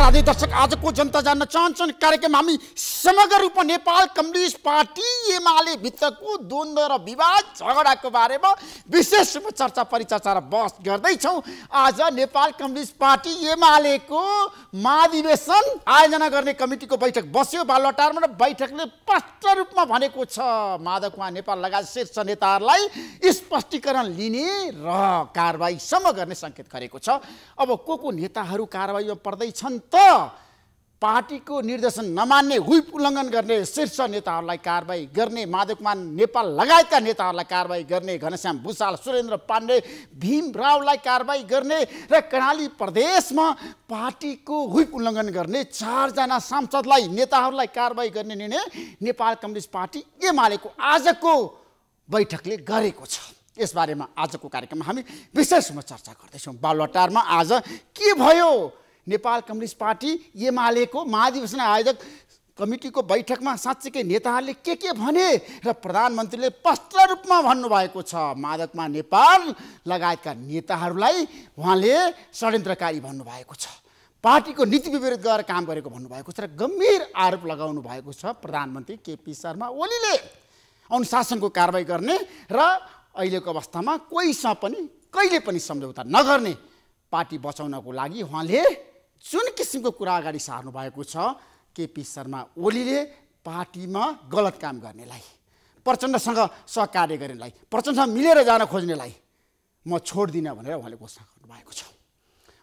राधे दर्शक, आजको जनता जान्न चाहन्छन् कार्यक्रम हामी समग्र रूपमा नेपाल कम्युनिस्ट पार्टी एमाले भित्रको द्वन्द्व र विवाद झगडाको बारेमा विशेष रूपमा चर्चा परिचर्चा र बहस गर्दैछौँ। आज नेपाल कम्युनिस्ट पार्टी एमालेको महाधिवेशन आयोजना गर्ने कमिटीको बैठक बस्यो बालुवाटारमा र बैठकले स्पष्ट रूपमा भनेको छ माधवकुमार नेपाल लगायत शीर्ष नेताहरूलाई स्पष्टीकरण लिने र कारबाहीसम्म गर्ने सङ्केत गरेको छ। अब को नेताहरू कारबाहीमा पर्दैछन् त पार्टीको निर्देशन नमान्ने हुइप उल्लङ्घन गर्ने शीर्ष नेताहरूलाई कारबाही गर्ने, माधवकुमार नेपाल लगायतका नेताहरूलाई कारबाही गर्ने, घनश्याम भुसाल, सुरेन्द्र पाण्डे, भीम रावलाई कारबाही गर्ने र कर्णाली प्रदेशमा पार्टीको हुइप उल्लङ्घन गर्ने 4 जना सांसदलाई नेताहरूलाई कारबाही गर्ने निर्णय नेपाल कम्युनिस्ट पार्टी एमालेको आजको बैठकले गरेको छ। यसबारेमा आजको कार्यक्रममा हामी विशेष रूपमा चर्चा गर्दैछौँ। बालुवाटारमा आज के भयो? नेपाल कम्युनिस्ट पार्टी एमालेको महाधिवेशन आयोजक कमिटीको बैठकमा साँच्चीकै नेताहरूले के भने र प्रधानमन्त्रीले स्पष्ट रूपमा भन्नुभएको छ माधवकुमार नेपाल लगायतका नेताहरूलाई उहाँले षड्यन्त्रकारी भन्नुभएको छ, पार्टीको नीति विपरीत गरेर काम गरेको भन्नुभएको छ र गम्भीर आरोप लगाउनु भएको छ प्रधानमन्त्री केपी शर्मा ओलीले अनुशासनको कारबाही गर्ने र अहिलेको अवस्थामा कोहीसँग पनि कहिले पनि सम्झौता नगर्ने पार्टी बचाउनको लागि उहाँले जुन किसिमको कुरा अगाडि सार्नु भएको छ केपी शर्मा ओलीले पार्टीमा गलत काम गर्नेलाई, प्रचण्डसँग सहकार्य गर्नेलाई, प्रचण्डसँग मिलेर जान खोज्नेलाई म छोड्दिनँ भनेर उहाँले घोषणा गर्नुभएको छ।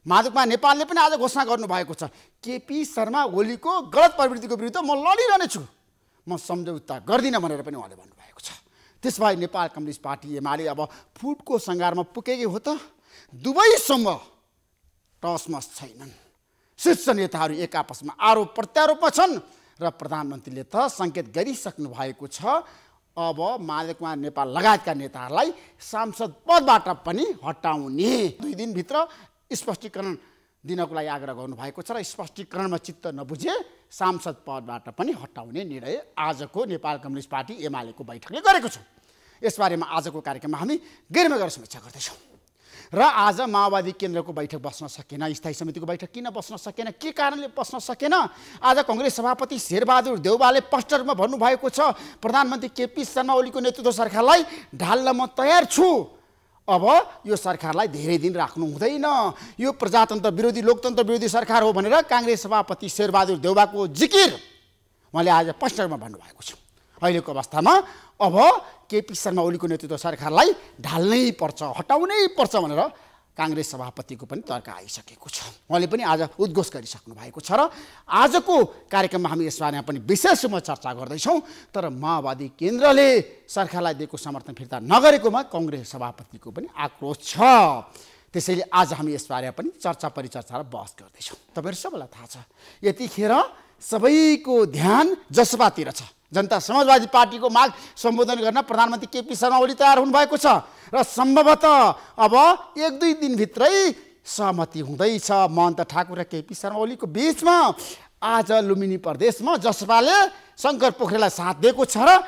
माधवकुमार नेपालले पनि आज घोषणा गर्नुभएको छ केपी शर्मा ओलीको गलत प्रवृत्तिको विरुद्ध म लडिरहनेछु, म सम्झौता गर्दिनँ भनेर पनि उहाँले भन्नुभएको छ। त्यसबाहेक नेपाल कम्युनिस्ट पार्टी एमाले अब फुटको सङ्घारमा पुगेकै हो त दुवैसम्म टसमस छैनन्। शीर्ष नेताहरू एक आपसमा आरोप प्रत्यारोपमा छन् र प्रधानमन्त्रीले त सङ्केत गरिसक्नु भएको छ अब माधवकुमार नेपाल लगायतका नेताहरूलाई सांसद पदबाट पनि हटाउने 2 दिनभित्र स्पष्टीकरण दिनको लागि आग्रह गर्नुभएको छ र स्पष्टीकरणमा चित्त नबुझे सांसद पदबाट पनि हटाउने निर्णय आजको नेपाल कम्युनिस्ट पार्टी एमालेको बैठकले गरेको छ। यसबारेमा आजको कार्यक्रममा हामी गहिरोमा गएर समीक्षा गर्दैछौँ। र आज माओवादी केन्द्रको बैठक बस्न सकेन, स्थायी समितिको बैठक किन बस्न सकेन, के कारणले बस्न सकेन? आज कङ्ग्रेस सभापति शेरबहादुर देउवाले स्पष्ट रूपमा भन्नुभएको छ प्रधानमन्त्री केपी शर्मा ओलीको नेतृत्व सरकारलाई ढाल्न म तयार छु। अब यो सरकारलाई धेरै दिन राख्नु हुँदैन, यो प्रजातन्त्र विरोधी लोकतन्त्र विरोधी सरकार हो भनेर काङ्ग्रेस सभापति शेरबहादुर देउवाको जिकिर उहाँले आज स्पष्ट रूपमा भन्नुभएको छ। अहिलेको अवस्थामा अब केपी शर्मा ओलीको नेतृत्व सरकारलाई ढाल्नै पर्छ, हटाउनै पर्छ भनेर काङ्ग्रेस सभापतिको पनि तर्क आइसकेको छ। उहाँले पनि आज उद्घोष गरिसक्नु भएको छ र आजको कार्यक्रममा हामी यसबारेमा पनि विशेष रूपमा चर्चा गर्दैछौँ। तर माओवादी केन्द्रले सरकारलाई दिएको समर्थन फिर्ता नगरेकोमा कङ्ग्रेस सभापतिको पनि आक्रोश छ। त्यसैले आज हामी यसबारेमा पनि चर्चा परिचर्चा र बहस गर्दैछौँ। तपाईँहरू सबैलाई थाहा छ यतिखेर सबैको ध्यान जसपातिर छ। जनता समाजवादी पार्टीको माग सम्बोधन गर्न प्रधानमन्त्री केपी शर्मा ओली तयार हुनुभएको छ र सम्भवतः अब 1-2 दिनभित्रै सहमति हुँदैछ महन्त ठाकुर र केपी शर्मा ओलीको बीचमा। आज लुम्बिनी प्रदेशमा जसपाले शङ्कर पोखरेललाई साथ दिएको छ र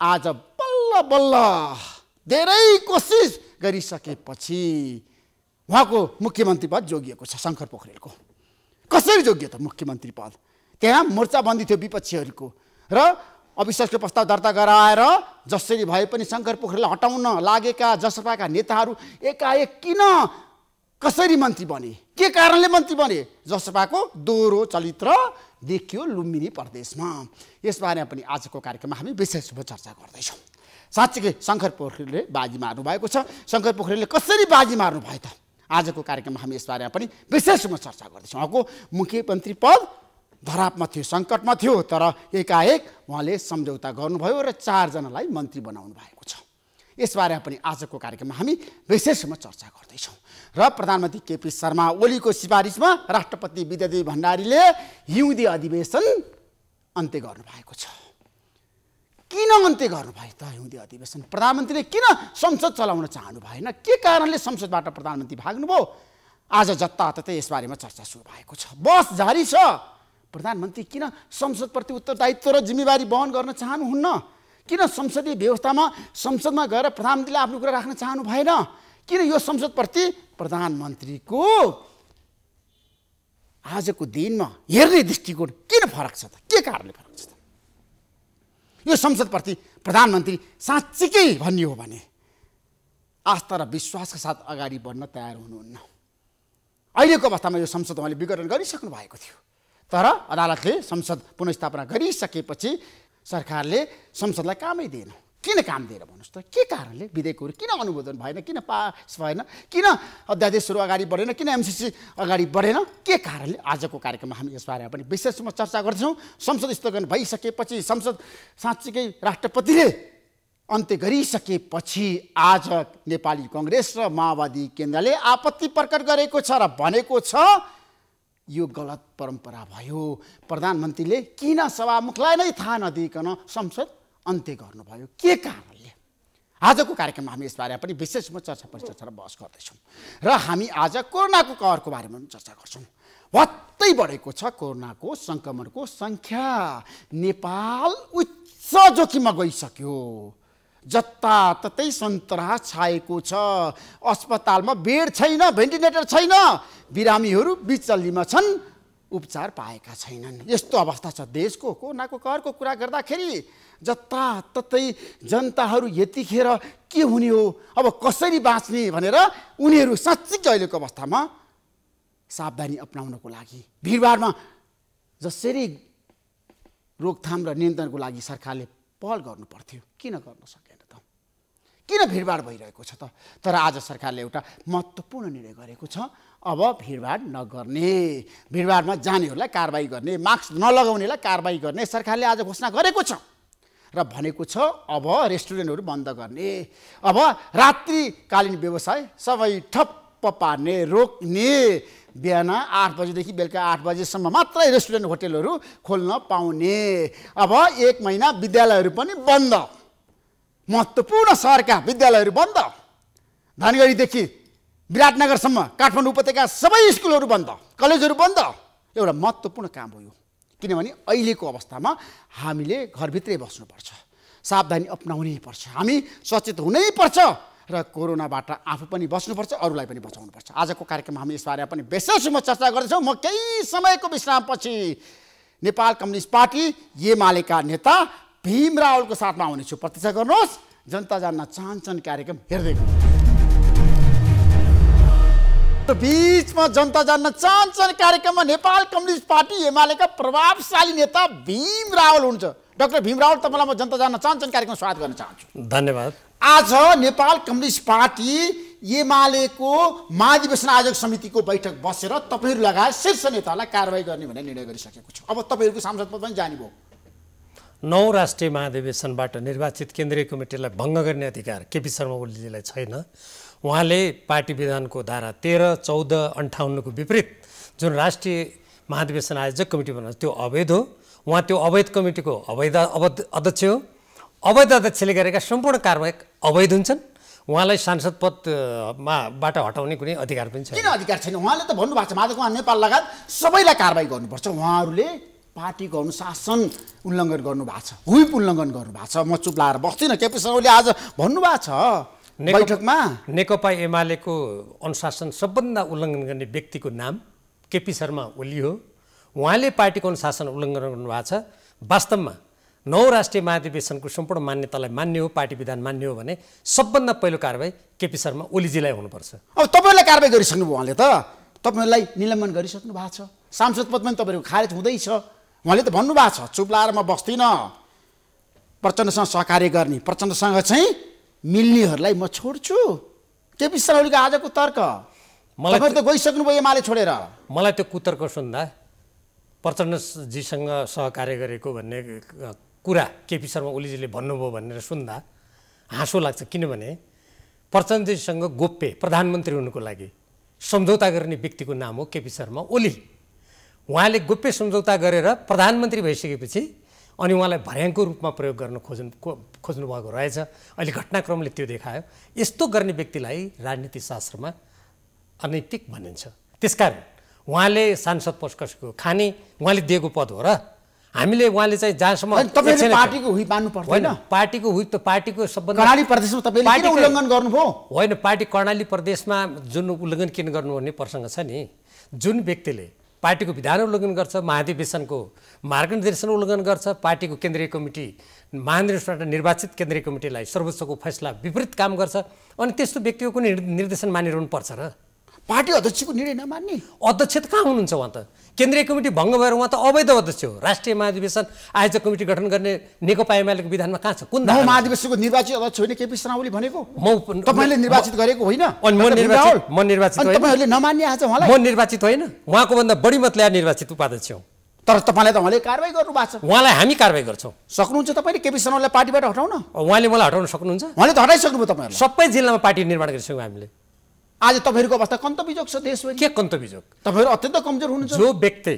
आज बल्ल बल्ल धेरै कोसिस गरिसकेपछि उहाँको मुख्यमन्त्री पद जोगिएको छ। शङ्कर पोखरेलको कसरी जोगियो त मुख्यमन्त्री पद? त्यहाँ मोर्चाबन्दी थियो विपक्षीहरूको र अविश्वासको प्रस्ताव दर्ता गराएर जसरी भए पनि शङ्कर पोखरेललाई हटाउन लागेका जसपाका नेताहरू एकाएक किन कसरी मन्त्री बने, के कारणले मन्त्री बने? जसपाको दोहोरो चरित्र देखियो लुम्बिनी प्रदेशमा। यसबारेमा पनि आजको कार्यक्रममा हामी विशेष रूपमा चर्चा गर्दैछौँ। साँच्चीकै शङ्कर पोखरेलले बाजी मार्नु भएको छ। शङ्कर पोखरेलले कसरी बाजी मार्नु भयो त? आजको कार्यक्रममा हामी यसबारेमा पनि विशेष रूपमा चर्चा गर्दैछौँ। उहाँको मुख्यमन्त्री पद धरापमा थियो, सङ्कटमा थियो, तर एकाएक उहाँले सम्झौता गर्नुभयो र 4 जनालाई मन्त्री बनाउनु भएको छ। यसबारेमा पनि आजको कार्यक्रममा हामी विशेष रूपमा चर्चा गर्दैछौँ। र प्रधानमन्त्री केपी शर्मा ओलीको सिफारिसमा राष्ट्रपति विद्यादेवी भण्डारीले हिउँदे अधिवेशन अन्त्य गर्नुभएको छ। किन अन्त्य गर्नुभयो त हिउँदे अधिवेशन? प्रधानमन्त्रीले किन संसद चलाउन चाहनु भएन? के कारणले संसदबाट प्रधानमन्त्री भाग्नुभयो? आज जताततै यसबारेमा चर्चा सुरु भएको छ। बस जारी छ। प्रधानमन्त्री किन संसदप्रति उत्तरदायित्व र जिम्मेवारी वहन गर्न चाहनुहुन्न? किन संसदीय व्यवस्थामा संसदमा गएर प्रधानमन्त्रीले आफ्नो कुरा राख्न चाहनु भएन? किन यो संसदप्रति प्रधानमन्त्रीको आजको दिनमा हेर्ने दृष्टिकोण किन फरक छ त? के कारणले फरक छ त? यो संसदप्रति प्रधानमन्त्री साँच्चीकै भन्ने हो भने आस्था र विश्वासका साथ अगाडि बढ्न तयार हुनुहुन्न। अहिलेको अवस्थामा यो संसद उहाँले विघटन गरिसक्नु भएको थियो, तर अदालतले संसद पुनर्स्थापना गरिसकेपछि सरकारले संसदलाई कामै दिएन। किन काम दिएर भन्नुहोस् त? के कारणले विधेयकहरू किन अनुमोदन भएन, किन पास भएन, किन अध्यादेशहरू अगाडि बढेन, किन एमसिसी अगाडि बढेन? के कारणले? आजको कार्यक्रममा हामी यसबारे पनि विशेष रूपमा चर्चा गर्छौँ। संसद स्थगन भइसकेपछि, संसद साँच्चीकै राष्ट्रपतिले अन्त्य गरिसकेपछि आज नेपाली कांग्रेस र माओवादी केन्द्रले आपत्ति प्रकट गरेको छ र भनेको छ यो गलत परम्परा भयो। प्रधानमन्त्रीले किन सभामुखलाई नै थाहा नदिइकन संसद अन्त्य गर्नुभयो? के कारणले? आजको कार्यक्रममा हामी यसबारे पनि विशेष रूपमा चर्चा परिचर्चा र बहस गर्दैछौँ र हामी आज कोरोनाको कहरको बारेमा पनि चर्चा गर्छौँ। भत्तै बढेको छ कोरोनाको सङ्क्रमणको सङ्ख्या। नेपाल उच्च जोखिममा गइसक्यो। जताततै सन्तरा छाएको छ। अस्पतालमा बेड छैन, भेन्टिलेटर छैन, बिरामीहरू बिचल्लीमा छन्, उपचार पाएका छैनन्। यस्तो अवस्था छ देशको। कोरोनाको कहरको कुरा गर्दाखेरि जताततै जनताहरू यतिखेर के हुने हो, अब कसरी बाँच्ने भनेर उनीहरू साँच्चै अहिलेको अवस्थामा सावधानी अपनाउनको लागि भिडभाडमा जसरी रोकथाम र नियन्त्रणको लागि सरकारले पहल गर्नु पर्थ्यो, किन गर्न सकेन त? किन भिडभाड भइरहेको छ त? तर आज सरकारले एउटा महत्त्वपूर्ण निर्णय गरेको छ। अब भिडभाड नगर्ने, भिडभाडमा जानेहरूलाई कारबाही गर्ने, मास्क नलगाउनेलाई कारबाही गर्ने सरकारले आज घोषणा गरेको छ र भनेको छ अब रेस्टुरेन्टहरू बन्द गर्ने, अब रात्रिकालीन व्यवसाय सबै ठप्प पार्ने, रोक्ने, बिहान 8 बजेदेखि बेलुका 8 बजेसम्म मात्रै रेस्टुरेन्ट होटेलहरू खोल्न पाउने, अब 1 महिना विद्यालयहरू पनि बन्द, महत्त्वपूर्ण सहरका विद्यालयहरू बन्द, धनगढीदेखि विराटनगरसम्म काठमाडौँ उपत्यका सबै स्कुलहरू बन्द, कलेजहरू बन्द। एउटा महत्त्वपूर्ण काम हो यो। किनभने अहिलेको अवस्थामा हामीले घरभित्रै बस्नुपर्छ, सावधानी अपनाउनै पर्छ, हामी सचेत हुनै पर्छ र कोरोनाबाट आफू पनि बस्नुपर्छ, अरूलाई पनि बचाउनुपर्छ। आजको कार्यक्रममा हामी यसबारे पनि विशेष रूपमा चर्चा गर्दैछौँ। म केही समयको विश्रामपछि नेपाल कम्युनिस्ट पार्टी एमालेका नेता भीम रावलको साथमा आउनेछु। प्रतीक्षा गर्नुहोस्। जनता जान्न चाहन्छन् कार्यक्रम हेर्दै गर्नुहोस्। बीचमा जनता जान्न चाहन्छन् कार्यक्रममा नेपाल कम्युनिस्ट पार्टी एमालेका प्रभावशाली नेता भीम रावल हुनुहुन्छ। डाक्टर भीम रावल, तपाईँलाई म जनता जान्न चाहन्छन् कार्यक्रम स्वागत गर्न चाहन्छु। धन्यवाद। आज नेपाल कम्युनिस्ट पार्टी एमालेको महाधिवेशन आयोजक समितिको बैठक बसेर तपाईँहरू लगायत शीर्ष नेतालाई कारबाही गर्ने भन्ने निर्णय गरिसकेको छ। अब तपाईँहरूको सांसद पद पनि जाने भयो। 9 राष्ट्रिय महाधिवेशनबाट निर्वाचित केन्द्रीय कमिटीलाई भङ्ग गर्ने अधिकार केपी शर्मा ओलीजीलाई छैन। उहाँले पार्टी विधानको धारा 13, 14, 58 को विपरीत जुन राष्ट्रिय महाधिवेशन आयोजक कमिटी बनाउँछ त्यो अवैध हो। उहाँ त्यो अवैध कमिटीको अवैध अध्यक्ष हो। अवैध अध्यक्षले गरेका सम्पूर्ण कारबाही अवैध हुन्छन्। उहाँलाई सांसद पदबाट हटाउने कुनै अधिकार पनि छैन। किन अधिकार छैन? उहाँले त भन्नुभएको छ माधव कुमार नेपाल लगायत सबैलाई कारबाही गर्नुपर्छ। उहाँहरूले पार्टीको अनुशासन उल्लङ्घन गर्नुभएको छ, हुइप उल्लङ्घन गर्नुभएको छ। म चुप लाएर बस्दिनँ। केपी शर्मा ओलीले आज भन्नुभएको छ बैठकमा, नेकपा एमालेको अनुशासन सबभन्दा उल्लङ्घन गर्ने व्यक्तिको नाम केपी शर्मा ओली हो। उहाँले पार्टीको अनुशासन उल्लङ्घन गर्नुभएको छ। वास्तवमा 9 राष्ट्रिय महाधिवेशनको सम्पूर्ण मान्यतालाई मान्ने हो, पार्टी विधान मान्ने हो भने सबभन्दा पहिलो कारबाही केपी शर्मा ओलीजीलाई हुनुपर्छ। अब तपाईँहरूलाई कारबाही गरिसक्नु भयो। उहाँले त तपाईँहरूलाई निलम्बन गरिसक्नु भएको छ। सांसद पद पनि तपाईँहरूको खारेज हुँदैछ। उहाँले त भन्नुभएको छ चुप लाएर म बस्दिनँ, प्रचण्डसँग सहकार्य गर्ने, प्रचण्डसँग चाहिँ मिल्नेहरूलाई म छोड्छु। केपी शर्मा ओलीको आजको तर्क। मलाई त गइसक्नु भयो एमाले छोडेर। मलाई त्यो कुतर्क सुन्दा प्रचण्डजीसँग सहकार्य गरेको भन्ने कुरा केपी शर्मा ओलीजीले भन्नुभयो भनेर सुन्दा हाँसो लाग्छ। किनभने प्रचण्डजीसँग गोप्य प्रधानमन्त्री हुनुको लागि सम्झौता गर्ने व्यक्तिको नाम हो केपी शर्मा ओली। उहाँले गोप्य सम्झौता गरेर प्रधानमन्त्री भइसकेपछि अनि उहाँलाई भर्याङको रूपमा प्रयोग गर्न खोज्नु भएको रहेछ। अहिले घटनाक्रमले त्यो देखायो। यस्तो गर्ने व्यक्तिलाई राजनीति शास्त्रमा अनैतिक भनिन्छ। त्यसकारण उहाँले सांसद पद कसको खाने उहाँले दिएको पद हो र हामीले उहाँले चाहिँ जहाँसम्म पार्टीको हुइप मान्नु पर्दैन। पार्टीको हुइप त पार्टीको सबभन्दा कर्णाली प्रदेशमा तपाईँले किन उल्लङ्घन गर्नुभयो? होइन, पार्टी कर्णाली प्रदेशमा जुन उल्लङ्घन किन गर्नु भन्ने प्रसङ्ग छ नि। जुन व्यक्तिले पार्टीको विधान उल्लङ्घन गर्छ, महाधिवेशनको मार्गदर्शन उल्लङ्घन गर्छ, पार्टीको केन्द्रीय कमिटी महाधिवेशनबाट निर्वाचित केन्द्रीय कमिटीलाई सर्वोच्चको फैसला विपरीत काम गर्छ, अनि त्यस्तो व्यक्तिको कुनै निर्देशन मानिरहनु पर्छ र? पार्टी अध्यक्षको निर्णय नमान्ने? अध्यक्ष त कहाँ हुनुहुन्छ उहाँ त? केन्द्रीय कमिटी भङ्ग भएर उहाँ त अवैध अध्यक्ष हो। राष्ट्रिय महाधिवेशन आयोजक कमिटी गठन गर्ने नेकपा एमालेको विधानमा कहाँ छ? कुन महाधिवेशनको निर्वाचित अध्यक्ष होइन केपी शर्मा ओली भनेको? तपाईले निर्वाचित गरेको होइन? अनि म निर्वाचित होइन। तपाईहरुले नमान्ने आज उहाँलाई? म निर्वाचित होइन, उहाँको भन्दा बढी मत ल्याएर निर्वाचित उपाध्यक्ष हुँ। तर तपाईलाई त उहाँले कारबाही गर्नु भएको छ। उहाँलाई हामी कारबाही गर्छौँ। सक्नुहुन्छ तपाईले केपी शर्मालाई पार्टीबाट हटाउन? उहाँले मलाई हटाउन सक्नुहुन्छ? उहाँले त हटाइसक्नुभयो तपाईहरुले। सबै जिल्लामा पार्टी निर्माण गरिसक्यौँ हामीले। आज तपाईहरुको अवस्था कन्तबिजोग छ देशभरि। के कन्तबिजोग? तपाईहरु अत्यन्त कमजोर हुनुहुन्छ। जो व्यक्ति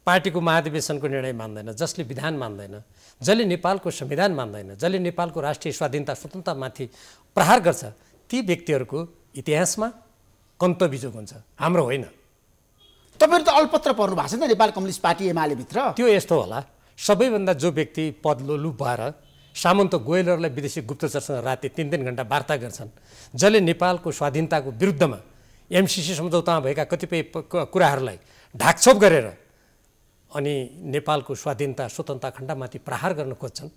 पार्टीको महाधिवेशनको निर्णय मान्दैन, जसले विधान मान्दैन, जसले नेपालको संविधान मान्दैन, जसले नेपालको राष्ट्रिय स्वाधीनता स्वतन्त्रतामाथि प्रहार गर्छ, ती व्यक्तिहरूको इतिहासमा कन्तबिजोग हुन्छ, हाम्रो होइन। तपाईहरु त अल्पत्र पर्नु भएको छ नि नेपाल कम्युनिस्ट पार्टी एमाले भित्र। त्यो यस्तो होला, सबैभन्दा जो व्यक्ति पदलोलु भएर सामन्त गोयलहरूलाई विदेशी गुप्तचरसँग राति 3-3 घण्टा वार्ता गर्छन्, जसले नेपालको स्वाधीनताको विरुद्धमा एमसीसी सम्झौतामा भएका कतिपय कुराहरूलाई ढाकछोप गरेर अनि नेपालको स्वाधीनता स्वतन्त्रता खण्डमाथि प्रहार गर्न खोज्छन्,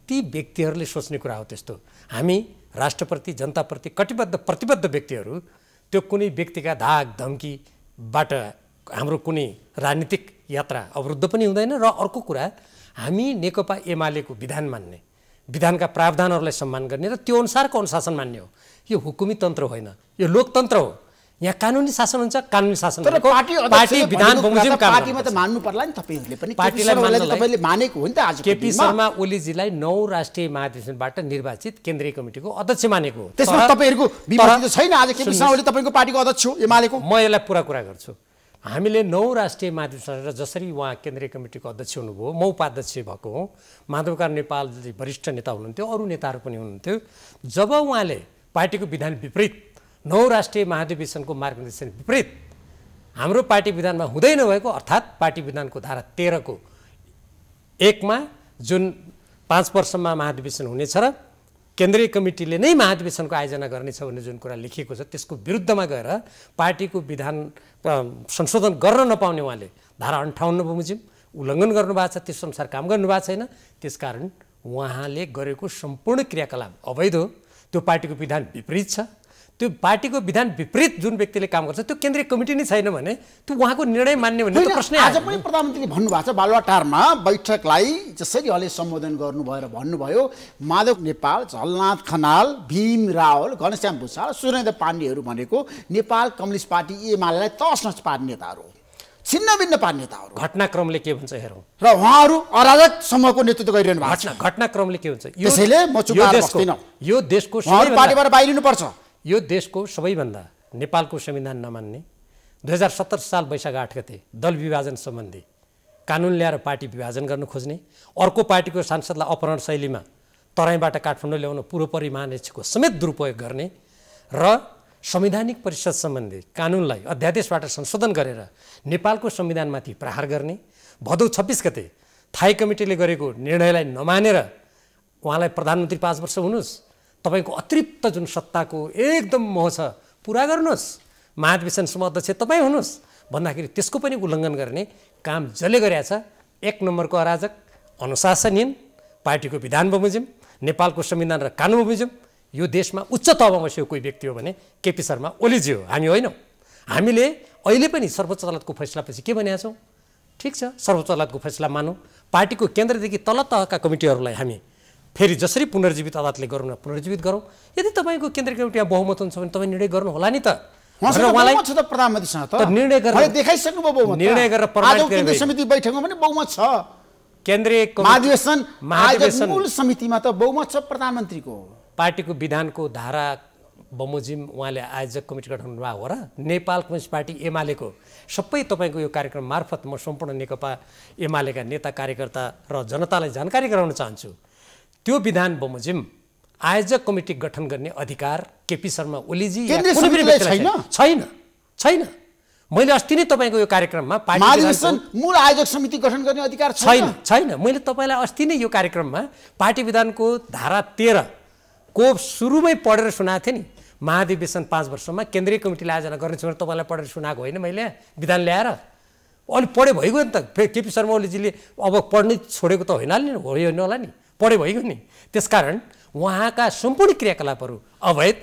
ती व्यक्तिहरूले सोच्ने कुरा हो त्यस्तो। हामी राष्ट्रप्रति जनताप्रति कटिबद्ध प्रतिबद्ध व्यक्तिहरू त्यो कुनै व्यक्तिका धाक धम्कीबाट हाम्रो कुनै राजनीतिक यात्रा अवरुद्ध पनि हुँदैन। र अर्को कुरा, हामी नेकपा एमालेको विधान मान्ने, विधानका प्रावधानहरूलाई सम्मान गर्ने र त्यो अनुसारको अनुशासन मान्ने हो। यो हुकुमी तन्त्र होइन, यो लोकतन्त्र हो। यहाँ कानुनी शासन हुन्छ, कानुनी शासन तर पार्टी विधान बमोजिम काम पार्टीमा त मान्नु पर्ला नि तपाईहरुले पनि। तपाईले मानेको हो नि त आज केपी शर्मा ओलीजीलाई 9 राष्ट्रिय महाधिवेशनबाट निर्वाचित केन्द्रीय कमिटीको अध्यक्ष मानेको हो। त्यसमा तपाईहरुको विमति त छैन? आज केपी शर्मा ओली तपाईको पार्टीको अध्यक्ष हो एमालेको। म यसलाई पुरा कुरा गर्छु। हामीले 9 राष्ट्रिय महाधिवेशन जसरी उहाँ केन्द्रीय कमिटीको अध्यक्ष हुनुभयो, म उपाध्यक्ष भएको हुँ, माधवकार नेपालजी वरिष्ठ नेता हुनुहुन्थ्यो, अरू नेताहरू पनि हुनुहुन्थ्यो। जब उहाँले पार्टीको विधान विपरीत 9 राष्ट्रिय महाधिवेशनको मार्गदर्शन विपरीत हाम्रो पार्टी विधानमा हुँदै नभएको, अर्थात् पार्टी विधानको धारा 13 को 1 मा जुन 5 वर्षमा महाधिवेशन हुनेछ र केन्द्रीय कमिटीले नै महाधिवेशनको आयोजना गर्नेछ भन्ने जुन कुरा लेखिएको छ, त्यसको विरुद्धमा गएर पार्टीको विधान संशोधन गर्न नपाउने उहाँले धारा 58 बमोजिम उल्लङ्घन गर्नुभएको छ, त्यस अनुसार काम गर्नुभएको छैन। त्यसकारण उहाँले गरेको सम्पूर्ण क्रियाकलाप अवैध हो। त्यो पार्टीको विधान विपरीत छ। त्यो पार्टीको विधान विपरीत जुन व्यक्तिले काम गर्छ त्यो केन्द्रीय कमिटी नै छैन भने त्यो उहाँको निर्णय मान्ने भन्ने त प्रश्न आज पनि प्रधानमन्त्रीले भन्नुभएको छ बालुवाटारमा बैठकलाई जसरी अहिले सम्बोधन गर्नु भएर भन्नुभयो, माधव नेपाल, झलनाथ खनाल, भीम रावल, घनश्याम भूषाल, सुरेन्द्र पाण्डेहरू भनेको नेपाल कम्युनिस्ट पार्टी एमालेलाई तसनस पार्ने नेताहरू, छिन्न भिन्न पार्ने नेताहरू। घटनाक्रमले के भन्छ हेरौँ। र उहाँहरू अराजक समूहको नेतृत्व गरिरहनु भएको छ। घटनाक्रमले के हुन्छ? त्यसैले म चुप बस्दिन। यो देशको पार्टीबाट बाहिरिनु पर्छ। यो देशको सबैभन्दा नेपालको संविधान नमान्ने 2017 साल वैशाख 8 गते दल विभाजन सम्बन्धी कानुन ल्याएर पार्टी विभाजन गर्न खोज्ने, अर्को पार्टीको सांसदलाई अपहरण शैलीमा तराईबाट काठमाडौँ ल्याउन पूर्व परिमार्गको समेत दुरुपयोग गर्ने र संवैधानिक परिषद सम्बन्धी कानुनलाई अध्यादेशबाट संशोधन गरेर नेपालको संविधानमाथि प्रहार गर्ने, भदौ 26 गते थाई कमिटीले गरेको निर्णयलाई नमानेर उहाँलाई प्रधानमन्त्री 5 वर्ष हुनुहोस्, तपाईको अतिरिक्त जुन सत्ताको एकदम मोह छ पुरा गर्नुहोस्, महाधिवेशनसम्म अध्यक्ष तपाईँ हुनुहोस् भन्दाखेरि त्यसको पनि उल्लङ्घन गर्ने काम जसले गरेको छ। 1 नम्बरको अराजक, अनुशासनहीन, पार्टीको विधान बमोजिम, नेपालको संविधान र कानुन बमोजिम, यो देशमा उच्च तहमा बसेको कोही व्यक्ति हो भने केपी शर्मा ओलीजी हो, हामी होइनौँ। हामीले अहिले पनि सर्वोच्च अदालतको फैसलापछि के भनेका छौँ? ठिक छ, सर्वोच्च अदालतको फैसला मानौँ, पार्टीको केन्द्रदेखि तल तहका कमिटीहरूलाई हामी फेरि जसरी पुनर्जीवित अदालतले गरौँ न पुनर्जीवित गरौँ। यदि तपाईँको केन्द्रीय कमिटीमा बहुमत हुन्छ भने तपाईँ निर्णय गर्नु होला नि त। उहाँलाई प्रधानमन्त्रीसँग त निर्णय गरेर देखाइसक्नु भयो बहुमत। निर्णय गरेर केन्द्रीय समिति बैठकमा पनि बहुमत छ। केन्द्रीय महाधिवेशन मूल समितिमा त बहुमत छ प्रधानमन्त्रीको। पार्टीको विधानको धारा बमोजिम उहाँले आयोजक कमिटी गठन गर्नुभएको हो र नेपाल कम्युनिस्ट पार्टी एमालेको सबै तपाईँको यो कार्यक्रम मार्फत म सम्पूर्ण नेकपा एमालेका नेता कार्यकर्ता र जनतालाई जानकारी गराउन चाहन्छु। त्यो विधान बमोजिम आयोजक कमिटी गठन गर्ने अधिकार केपी शर्मा ओलीजी छैन। मैले अस्ति नै तपाईँको यो कार्यक्रममा मूल आयोजक समिति गठन गर्ने अधिकार छैन। मैले तपाईँलाई अस्ति नै यो कार्यक्रममा पार्टी विधानको धारा 13 को सुरुमै पढेर सुनाएको थिएँ नि। महाधिवेशन 5 वर्षमा केन्द्रीय कमिटीले आयोजना गर्नेछ भनेर तपाईँलाई पढेर सुनाएको होइन मैले विधान ल्याएर। अलि पढे भइगयो नि त। केपी शर्मा ओलीजीले अब पढ्नै छोडेको त होइन नि, होला नि, पढे भइगयो नि। त्यसकारण उहाँका सम्पूर्ण क्रियाकलापहरू अवैध,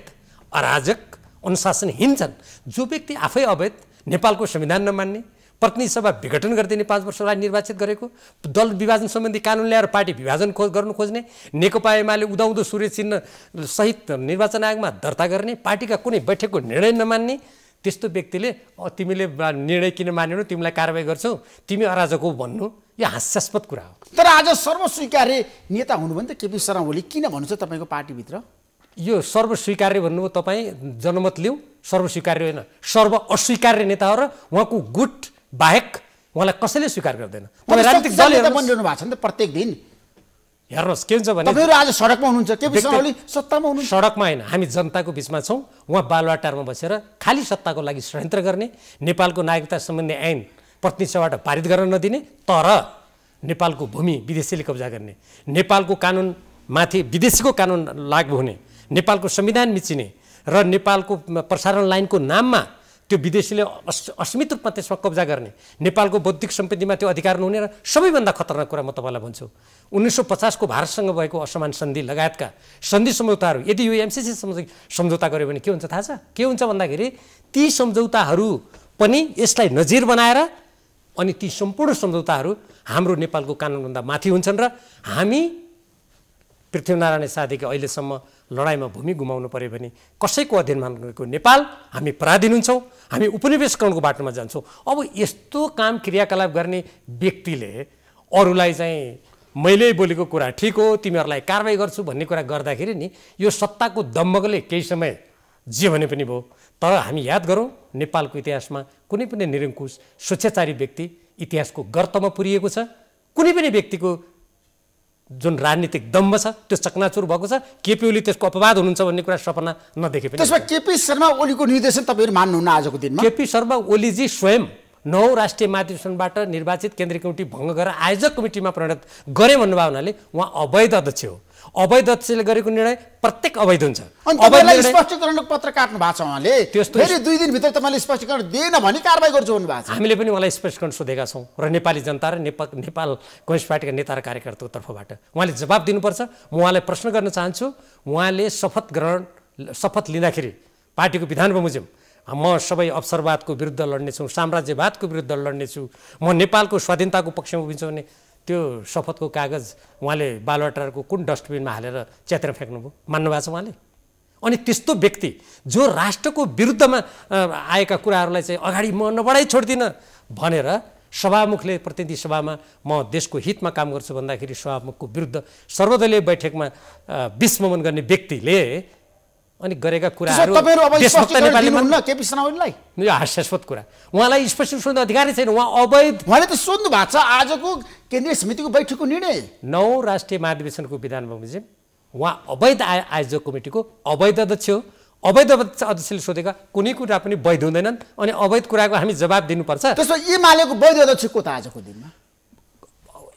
अराजक, अनुशासनहीन छन्। जो व्यक्ति आफै अवैध, नेपालको संविधान नमान्ने, प्रतिनिधि सभा विघटन गरिदिने 5 वर्षलाई निर्वाचित गरेको, दल विभाजन सम्बन्धी कानुन ल्याएर पार्टी विभाजन गर्नु खोज्ने, नेकपा एमाले उदाउँदो सूर्य चिन्ह सहित निर्वाचन आयोगमा दर्ता गर्ने, पार्टीका कुनै बैठकको निर्णय नमान्ने, त्यस्तो व्यक्तिले तिमीले निर्णय किन मानेनौ, तिमीलाई कारबाही गर्छौ, तिमी अराजक हौ भन्नु यो हास्यास्पद कुरा हो। तर आज सर्वस्वीकार्य नेता हुनुभयो नि त केपी शर्मा ओली, किन भन्नुहुन्छ तपाईँको पार्टीभित्र? यो सर्वस्वीकार्य भन्नुभयो, तपाईँ जनमत लिऊ, सर्वस्वीकार्य होइन, सर्व अस्वीकार्य नेता हो र उहाँको गुट बाहेक उहाँलाई कसैले स्वीकार गर्दैन। तपाईँ राजनीतिक दलहरू बनिरहनु भएको छ नि त प्रत्येक दिन। हेर्नुहोस् के हुन्छ भने तपाईँहरू आज सडकमा हुनुहुन्छ, केपी शर्मा ओली सत्तामा हुनुहुन्छ। सडकमा होइन, हामी जनताको बिचमा छौँ। उहाँ बालुवाटारमा बसेर खाली सत्ताको लागि षड्यन्त्र गर्ने, नेपालको नागरिकता सम्बन्धी ऐन प्रतिनिधि सभाबाट पारित गर्न नदिने, तर नेपालको भूमि विदेशीले कब्जा गर्ने, नेपालको कानुनमाथि विदेशीको कानुन लागू हुने, नेपालको संविधान मिचिने र नेपालको प्रसारण लाइनको नाममा त्यो विदेशीले असीमित रूपमा त्यसमा कब्जा गर्ने, नेपालको बौद्धिक सम्पत्तिमा त्यो अधिकार नहुने र सबैभन्दा खतरनाक कुरा म तपाईँलाई भन्छु, 1950 को भारतसँग भएको असमान सन्धि लगायतका सन्धि सम्झौताहरू यदि यो एमसिसी सम्झौता गर्यो भने के हुन्छ थाहा छ? के हुन्छ भन्दाखेरि ती सम्झौताहरू पनि यसलाई नजिर बनाएर अनि ती सम्पूर्ण सम्झौताहरू हाम्रो नेपालको कानुनभन्दा माथि हुन्छन् र हामी पृथ्वीनारायण शाहदेखि अहिलेसम्म लडाइँमा भूमि गुमाउनु पर्यो भने कसैको अध्ययनमा गरेको नेपाल हामी पराधीन हुन्छौँ, हामी उपनिवेशकरणको बाटोमा जान्छौँ। अब यस्तो काम क्रियाकलाप गर्ने व्यक्तिले अरूलाई चाहिँ मैले बोलेको कुरा ठिक हो, तिमीहरूलाई कारबाही गर्छु भन्ने कुरा गर्दाखेरि नि यो सत्ताको दम्भले केही समय जे भने पनि भयो। तर हामी याद गरौँ, नेपालको इतिहासमा कुनै पनि निरङ्कुश स्वेच्छाचारी व्यक्ति इतिहासको गर्तमा पुरिएको छ। कुनै पनि व्यक्तिको जुन राजनीतिक दम्भ छ त्यो चकनाचुर भएको छ। केपी ओली त्यसको अपवाद हुनुहुन्छ भन्ने कुरा सपना नदेखे पनि। त्यसमा केपी शर्मा ओलीको निर्देशन तपाईँहरू मान्नुहुन्न आजको दिनमा? केपी शर्मा ओलीजी स्वयं 9 राष्ट्रिय महाधिवेशनबाट निर्वाचित केन्द्रीय कमिटी भङ्ग गरेर आयोजक कमिटीमा परिणत गरे भन्नुभयो हुनाले उहाँ अवैध अध्यक्ष हो। अवैध अध्यक्षले गरेको निर्णय प्रत्येक अवैध हुन्छ। तपाईँलाई स्पष्टीकरणको पत्र काट्नु भएको छ उहाँले, फेरि 2 दिनभित्र तपाईँले स्पष्टीकरण दिएन भने कारबाही गर्छु भन्नुभएको छ। हामीले पनि उहाँलाई स्पष्टीकरण सोधेका छौँ र नेपाली जनता र नेपाल कम्युनिस्ट पार्टीका नेता र कार्यकर्ताको तर्फबाट उहाँले जवाब दिनुपर्छ। म उहाँलाई प्रश्न गर्न चाहन्छु, उहाँले शपथ लिँदाखेरि पार्टीको विधान बमोजिम म सबै अवसरवादको विरुद्ध लड्नेछु, साम्राज्यवादको विरुद्ध लड्नेछु, म नेपालको स्वाधीनताको पक्षमा उभिन्छु भने त्यो शपथको कागज उहाँले बालुवाटारको कुन डस्टबिनमा हालेर च्यातेर फ्याँक्नुभयो? मान्नुभएको छ उहाँले? अनि त्यस्तो व्यक्ति जो राष्ट्रको विरुद्धमा आएका कुराहरूलाई चाहिँ अगाडि म नबढाइ छोड्दिनँ भनेर सभामुखले प्रतिनिधि सभामा म देशको हितमा काम गर्छु भन्दाखेरि सभामुखको विरुद्ध सर्वदलीय बैठकमा विस्मरण गर्ने व्यक्तिले अनि गरेका कुराहरू केपी शर्मा ओलीलाई यो हास्यास्पद कुरा। उहाँलाई स्पष्ट सोध्ने अधिकार छैन। उहाँ अवैध, उहाँले त सोध्नु भएको छ आजको केन्द्रीय समितिको बैठकको निर्णय। 9 राष्ट्रिय महाधिवेशनको विधान बमोजिम उहाँ अवैध आयोजक कमिटीको अवैध अध्यक्ष हो। अवैध अध्यक्षले सोधेका कुनै कुरा पनि वैध हुँदैनन् अनि अवैध कुराको हामी जवाब दिनुपर्छ। त्यसमा एमालेको वैध अध्यक्ष को त आजको दिनमा?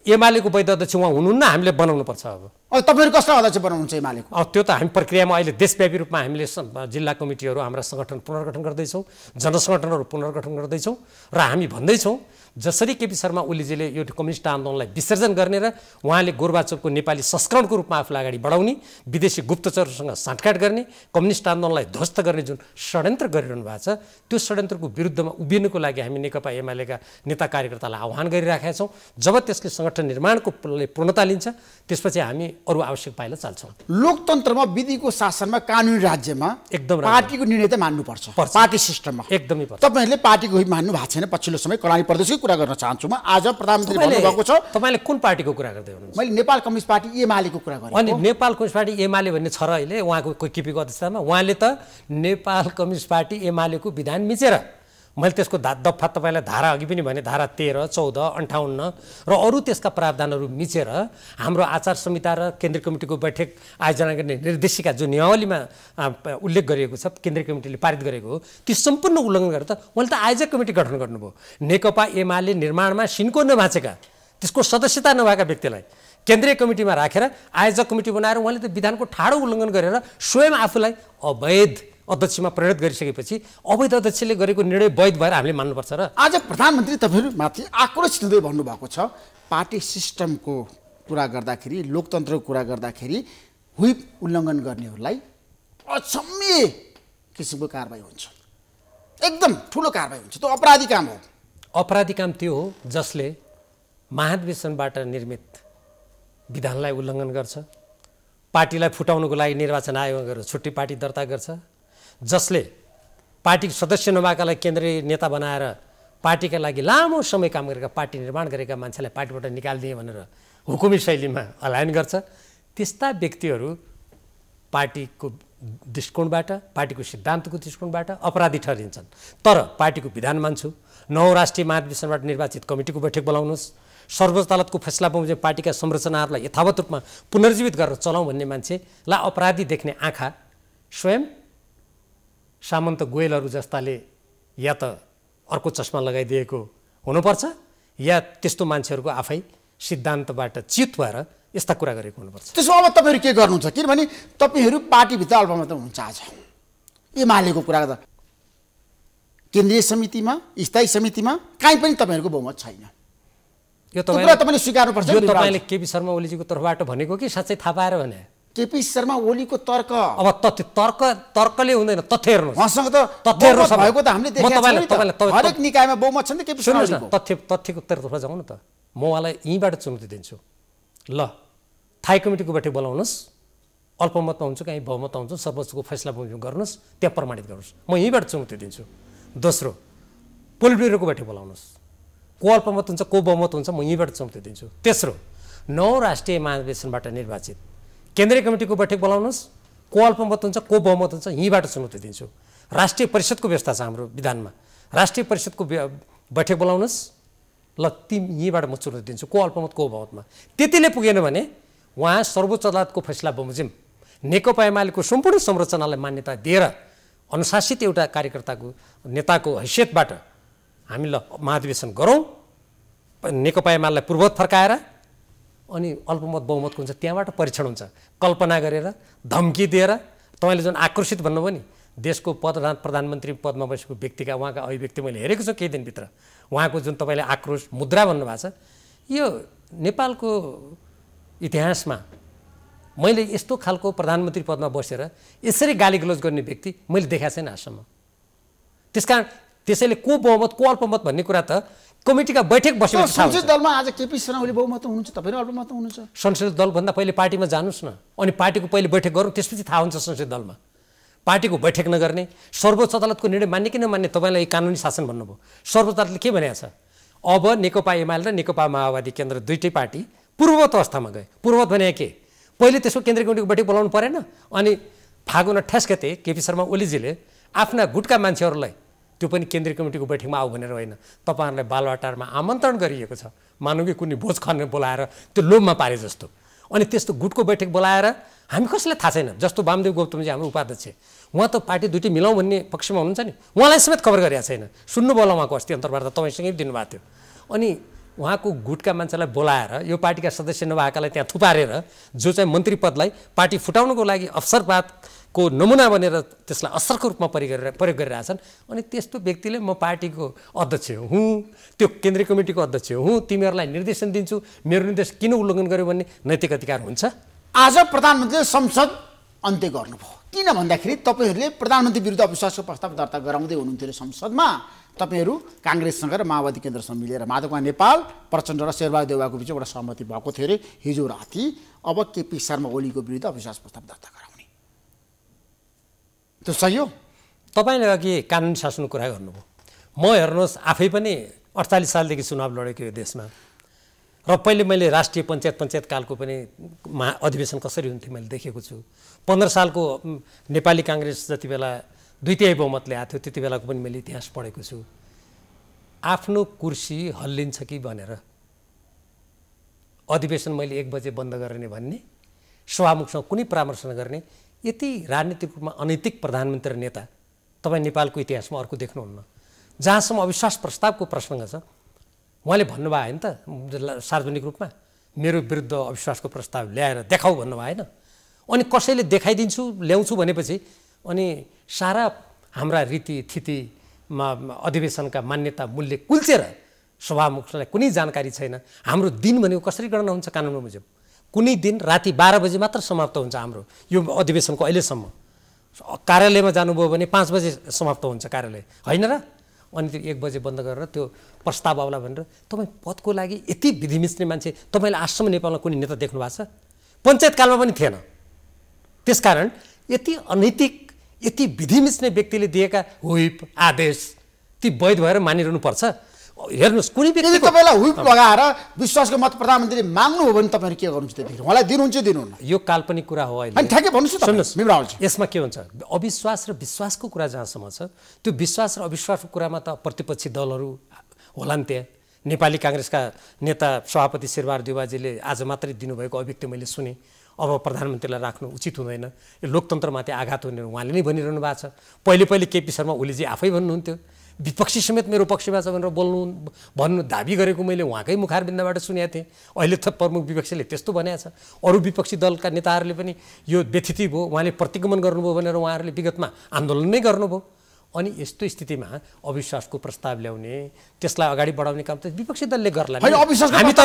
एमालेको वैध अध्यक्ष उहाँ हुनुहुन्न, हामीले बनाउनुपर्छ। अब तपाईँहरू कसलाई अध्यक्ष बनाउनुहुन्छ एमालेको? त्यो त हामी प्रक्रियामा अहिले देशव्यापी रूपमा हामीले जिल्ला कमिटीहरू हाम्रा सङ्गठन पुनर्गठन गर्दैछौँ, जनसङ्गठनहरू पुनर्गठन गर्दैछौँ र हामी भन्दैछौँ जसरी केपी शर्मा ओलीजीले यो कम्युनिस्ट आन्दोलनलाई विसर्जन गर्ने र उहाँले गोर्बाचोभको नेपाली संस्करणको रूपमा आफूलाई अगाडि बढाउने, विदेशी गुप्तचरसँग साँठगाँठ गर्ने, कम्युनिस्ट आन्दोलनलाई ध्वस्त गर्ने जुन षड्यन्त्र गरिरहनु भएको छ त्यो षड्यन्त्रको विरुद्धमा उभिनुको लागि हामी नेकपा एमालेका नेता कार्यकर्तालाई आह्वान गरिराखेका छौँ। जब त्यसले सङ्गठन निर्माणको पूर्णता लिन्छ त्यसपछि हामी अरू आवश्यक पाइला चाल्छौँ। लोकतन्त्रमा, विधिको शासनमा, कानुनी राज्यमा एकदम पार्टीको निर्णय त मान्नुपर्छ। पार्टी सिस्टममा एकदमै पर्छ। तपाईँहरूले पार्टीको मान्नु भएको छैन पछिल्लो समय कलानी प्रदेशकै कुरा गर्न चाहन्छु म। आज प्रधानमन्त्री भन्नुभएको छ। तपाईँले कुन पार्टीको कुरा गर्दै हुनुहुन्छ? मैले नेपाल कम्युनिस्ट पार्टी एमालेको कुरा गरेँ। अनि नेपाल कम्युनिस्ट पार्टी एमाले भन्ने छ र अहिले उहाँको केपीको अध्यक्षतामा? उहाँले त नेपाल कम्युनिस्ट पार्टी एमालेको विधान मिचेर, मैले त्यसको दफा तपाईँलाई धारा अघि पनि भने धारा 13, 14, 58 र अरू त्यसका प्रावधानहरू मिचेर हाम्रो आचार संहिता र केन्द्रीय कमिटीको बैठक आयोजना गर्ने निर्देशिका जो नियमावलीमा उल्लेख गरिएको छ, केन्द्रीय कमिटीले पारित गरेको हो, ती सम्पूर्ण उल्लङ्घन गरेर त उहाँले त आयोजक कमिटी गठन गर्नुभयो। नेकपा एमाले निर्माणमा सिन्को नभाँचेका, त्यसको सदस्यता नभएका व्यक्तिलाई केन्द्रीय कमिटीमा राखेर आयोजक कमिटी बनाएर उहाँले त विधानको ठाडो उल्लङ्घन गरेर स्वयं आफूलाई अवैध अध्यक्षमा परिणत गरिसकेपछि अवैध अध्यक्षले गरेको निर्णय वैध भएर हामीले मान्नुपर्छ र आज प्रधानमन्त्री तपाईँहरूमाथि आक्रोशित हुँदै भन्नुभएको छ पार्टी सिस्टमको कुरा गर्दाखेरि लोकतन्त्रको कुरा गर्दाखेरि व्हिप उल्लङ्घन गर्नेहरूलाई अक्षम्य किसिमको कारबाही हुन्छ एकदम ठुलो कारबाही हुन्छ त्यो अपराधी काम हो अपराधी काम त्यो हो जसले महाधिवेशनबाट निर्मित विधानलाई उल्लङ्घन गर्छ पार्टीलाई फुटाउनको लागि निर्वाचन आयोग गरेर छुट्टी पार्टी दर्ता गर्छ जसले पार्टीको सदस्य नभएकालाई केन्द्रीय नेता बनाएर पार्टीका लागि लामो समय काम गरेका पार्टी निर्माण गरेका मान्छेलाई पार्टीबाट निकालिदिए भनेर हुकुमी शैलीमा अलायन गर्छ त्यस्ता व्यक्तिहरू पार्टीको दृष्टिकोणबाट पार्टीको सिद्धान्तको दृष्टिकोणबाट अपराधी ठहरिन्छन् तर पार्टीको विधान मान्छु नौ राष्ट्रिय महाधिवेशनबाट निर्वाचित कमिटीको बैठक बोलाउनुहोस् सर्वोच्च अदालतको फैसला बमोजिम पार्टीका संरचनाहरूलाई यथावत रूपमा पुनर्जीवित गरेर चलाउँ भन्ने मान्छेलाई अपराधी देख्ने आँखा स्वयं सामन्त गोयलहरू जस्ताले या त अर्को चस्मा लगाइदिएको हुनुपर्छ या त्यस्तो मान्छेहरूको आफै सिद्धान्तबाट चित भएर यस्ता कुरा गरेको हुनुपर्छ त्यसो अब तपाईँहरू के गर्नुहुन्छ किनभने तपाईँहरू पार्टीभित्र अल्पमत हुनुहुन्छ आज एमालेको कुरा गर्दा केन्द्रीय समितिमा स्थायी समितिमा कहीँ पनि तपाईँहरूको बहुमत छैन यो तपाईँले स्वीकार्नुपर्छ यो तपाईँले केपी शर्मा ओलीजीको तर्फबाट भनेको कि साँच्चै थाहा पाएर भने केपी शर्मा ओलीको तर्क अब तर्कले हुँदैन तथ्य हेर्नुहोस् उहाँसँग त तथ्य भएको त हामीले देखेका छौँ हरेक निकायमा बहुमत छ नि केपी शर्मा ओलीको तथ्यको तर्फ जाउँ न त म उहाँलाई यहीँबाट चुनौती दिन्छु ल थाई कमिटीको बैठक बोलाउनुहोस् अल्पमतमा हुन्छ कहीँ बहुमतमा हुन्छ सर्वोच्चको फैसला गर्नुहोस् त्यहाँ प्रमाणित गर्नुहोस् म यहीँबाट चुनौती दिन्छु दोस्रो पोलिट ब्युरोको बैठक बोलाउनुहोस् को अल्पमत हुन्छ को बहुमत हुन्छ म यहीँबाट चुनौती दिन्छु तेस्रो नौ राष्ट्रिय महाधिवेशनबाट निर्वाचित केन्द्रीय कमिटीको बैठक बोलाउनुहोस् को अल्पमत हुन्छ को बहुमत हुन्छ यहीँबाट चुनौती दिन्छु राष्ट्रिय परिषदको व्यवस्था छ हाम्रो विधानमा राष्ट्रिय परिषदको बैठक बोलाउनुहोस् ल यहीँबाट म चुनौती दिन्छु को अल्पमत को बहुमतमा त्यतिले पुगेन भने उहाँ सर्वोच्च अदालतको फैसला बमोजिम नेकपा एमालेको सम्पूर्ण संरचनालाई मान्यता दिएर अनुशासित एउटा कार्यकर्ताको नेताको हैसियतबाट हामी ल महाधिवेशन गरौँ नेकपा एमालेलाई पूर्ववत फर्काएर अनि अल्पमत बहुमतको हुन्छ त्यहाँबाट परीक्षण हुन्छ कल्पना गरेर धम्की दिएर तपाईँले जुन आक्रोशित भन्नुभयो नि देशको प्रधानमन्त्री पदमा बसेको व्यक्तिका उहाँका अभिव्यक्ति मैले हेरेको छु केही दिनभित्र उहाँको जुन तपाईँले आक्रोश मुद्रा भन्नुभएको छ यो नेपालको इतिहासमा मैले यस्तो खालको प्रधानमन्त्री पदमा बसेर यसरी गालीगलोज गर्ने व्यक्ति मैले देखाएको छैन आजसम्म त्यसकारण त्यसैले को बहुमत को अल्पमत भन्ने कुरा त कमिटीका बैठक बसेपछि संसदीय दलमा आज केपी शर्मा ओली बहुमत हुनुहुन्छ तपाईहरु अल्पमत हुनुहुन्छ संसदीय दलभन्दा पहिले पार्टीमा जानुस् न अनि पार्टीको पहिले बैठक गरौँ त्यसपछि थाहा हुन्छ संसदीय दलमा पार्टीको बैठक नगर्ने सर्वोच्च अदालतको निर्णय मान्ने कि नमान्ने तपाईँलाई कानुनी शासन भन्नुभयो सर्वोच्च अदालतले के भनेको छ अब नेकपा एमाले र नेकपा माओवादी केन्द्र दुईटै पार्टी पूर्ववत अवस्थामा गए पूर्ववत भने के पहिले त्यसको केन्द्रीय कमिटीको बैठक बोलाउनु परेन अनि फागुन 28 गते केपी शर्मा ओलीजीले आफ्ना गुटका मान्छेहरूलाई त्यो पनि केन्द्रीय कमिटीको बैठकमा आऊ भनेर होइन तपाईहरुलाई बालवाटारमा आमन्त्रण गरिएको छ मानौ कि कुनै भोज खान बोलाएर त्यो लोभमा पारे जस्तो अनि त्यस्तो गुटको बैठक बोलाएर हामी कसैलाई थाहा छैन जस्तो वामदेव गौतमजी हाम्रो उपाध्यक्ष उहाँ त पार्टी दुईटै मिलाउँ भन्ने पक्षमा हुनुहुन्छ नि उहाँलाई समेत खबर गरेको छैन सुन्नु बोला उहाँको अस्ति अन्तर्वार्ता तपाईँसँगै दिनुभएको थियो अनि उहाँको गुटका मान्छेलाई बोलाएर यो पार्टीका सदस्य नभएकालाई त्यहाँ थुपारेर जो चाहिँ मन्त्री पदलाई पार्टी फुटाउनको लागि अवसरवादको नमुना बनेर त्यसलाई असरको रूपमा प्रयोग गरिरहेछन् अनि त्यस्तो व्यक्तिले म पार्टीको अध्यक्ष हुँ त्यो केन्द्रीय कमिटीको अध्यक्ष हुँ तिमीहरूलाई निर्देशन दिन्छु मेरो निर्देश किन उल्लङ्घन गर्यो भन्ने नैतिक अधिकार हुन्छ आज प्रधानमन्त्रीले संसद अन्त्य गर्नुभयो किन भन्दाखेरि तपाईहरुले प्रधानमन्त्री विरुद्ध अविश्वासको प्रस्ताव दर्ता गराउँदै हुनुहुन्थ्यो संसदमा तपाईहरु कांग्रेससँग र माओवादी केन्द्रसँग मिलेर माधवकुमार नेपाल प्रचण्ड र शेरबहादुर देउवाको बीच एउटा सहमति भएको थियो रे हिजो राति अब केपी शर्मा ओलीको विरुद्ध अविश्वास प्रस्ताव दर्ता गराउने त्यो सही हो तपाईले अघि कानुनी शासनको कुरा गर्नुभयो म हेर्नुहोस् आफै पनि 48 सालदेखि चुनाव लडेको यो देशमा र पहिले मैले राष्ट्रिय पञ्चायत कालको पनि अधिवेशन कसरी हुन्थ्यो मैले देखेको छु 15 सालको नेपाली कांग्रेस जति बेला द्वितीय बहुमतले आएको थियो त्यति बेलाको पनि मैले इतिहास पढेको छु आफ्नो कुर्सी हल्लिन्छ कि भनेर अधिवेशन मैले 1 बजे बन्द गर्ने भन्ने सभामुखसँग कुनै परामर्श नगर्ने यति राजनीतिक रूपमा अनैतिक प्रधानमन्त्री र नेता तपाईँ नेपालको इतिहासमा अर्को देख्नुहुन्न जहाँसम्म अविश्वास प्रस्तावको प्रसङ्ग छ उहाँले भन्नुभयो हैन त सार्वजनिक रूपमा मेरो विरुद्ध अविश्वासको प्रस्ताव ल्याएर देखाऊ भन्नुभयो हैन अनि कसैले देखाइदिन्छु ल्याउँछु भनेपछि अनि सारा हाम्रा रीतिथितिमा अधिवेशनका मान्यता मूल्य कुल्चेर सभामुखलाई कुनै जानकारी छैन। हाम्रो दिन भनेको कसरी गणना हुन्छ कानुन मुजब? कुनै दिन राति 12 बजे मात्र समाप्त हुन्छ हाम्रो यो अधिवेशनको अहिलेसम्म। कार्यालयमा जानुभयो भने 5 बजे समाप्त हुन्छ कार्यालय, होइन र? अनि त्यो 1 बजे बन्द गरेर त्यो प्रस्ताव आउला भनेर तपाईँ पदको लागि यति विधि मिच्ने मान्छे तपाईँले आजसम्म नेपालमा कुनै नेता देख्नु भएको छ? पञ्चायतकालमा पनि थिएन। त्यसकारण यति अनैतिक, यति विधि मिच्ने व्यक्तिले दिएका हुइप आदेश ती वैध भएर मानिरहनुपर्छ? हेर्नुहोस्, कुनै यदि तपाईँलाई हुइप लगाएर विश्वासको मत प्रधानमन्त्रीले माग्नु हो भने तपाईँहरू के गर्नुहुन्छ त्यतिखेर? उहाँलाई दिनुहुन्छ दिनुहुन्न? यो काल्पनिक कुरा हो। अहिले ठ्याक्कै भन्नुहोस्। सुन्नुहोस्, भीमरावजी, यसमा के हुन्छ? अविश्वास र विश्वासको कुरा जहाँसम्म छ, त्यो विश्वास र अविश्वासको कुरामा त प्रतिपक्षी दलहरू होलान्। त्यहाँ नेपाली काङ्ग्रेसका नेता सभापति शेरबहादुर देउवाजीले आज मात्रै दिनुभएको अभिव्यक्ति मैले सुने। अब प्रधानमन्त्रीलाई राख्नु उचित हुँदैन, यो लोकतन्त्रमाथि आघात हुने उहाँले नै भनिरहनु भएको छ। पहिले केपी शर्मा ओलीजी आफै भन्नुहुन्थ्यो, विपक्षी समेत मेरो पक्षमा छ भनेर भन्नु दाबी गरेको मैले उहाँकै मुखारबिन्दबाट सुनेको थिएँ। अहिले त प्रमुख विपक्षीले त्यस्तो भनेको छ। अरू विपक्षी दलका नेताहरूले पनि यो व्यथिति भयो, उहाँले प्रतिगमन गर्नुभयो भनेर उहाँहरूले विगतमा आन्दोलन नै गर्नुभयो। अनि यस्तो स्थितिमा अविश्वासको प्रस्ताव ल्याउने, त्यसलाई अगाडि बढाउने काम त विपक्षी दलले गर्ला। हामी त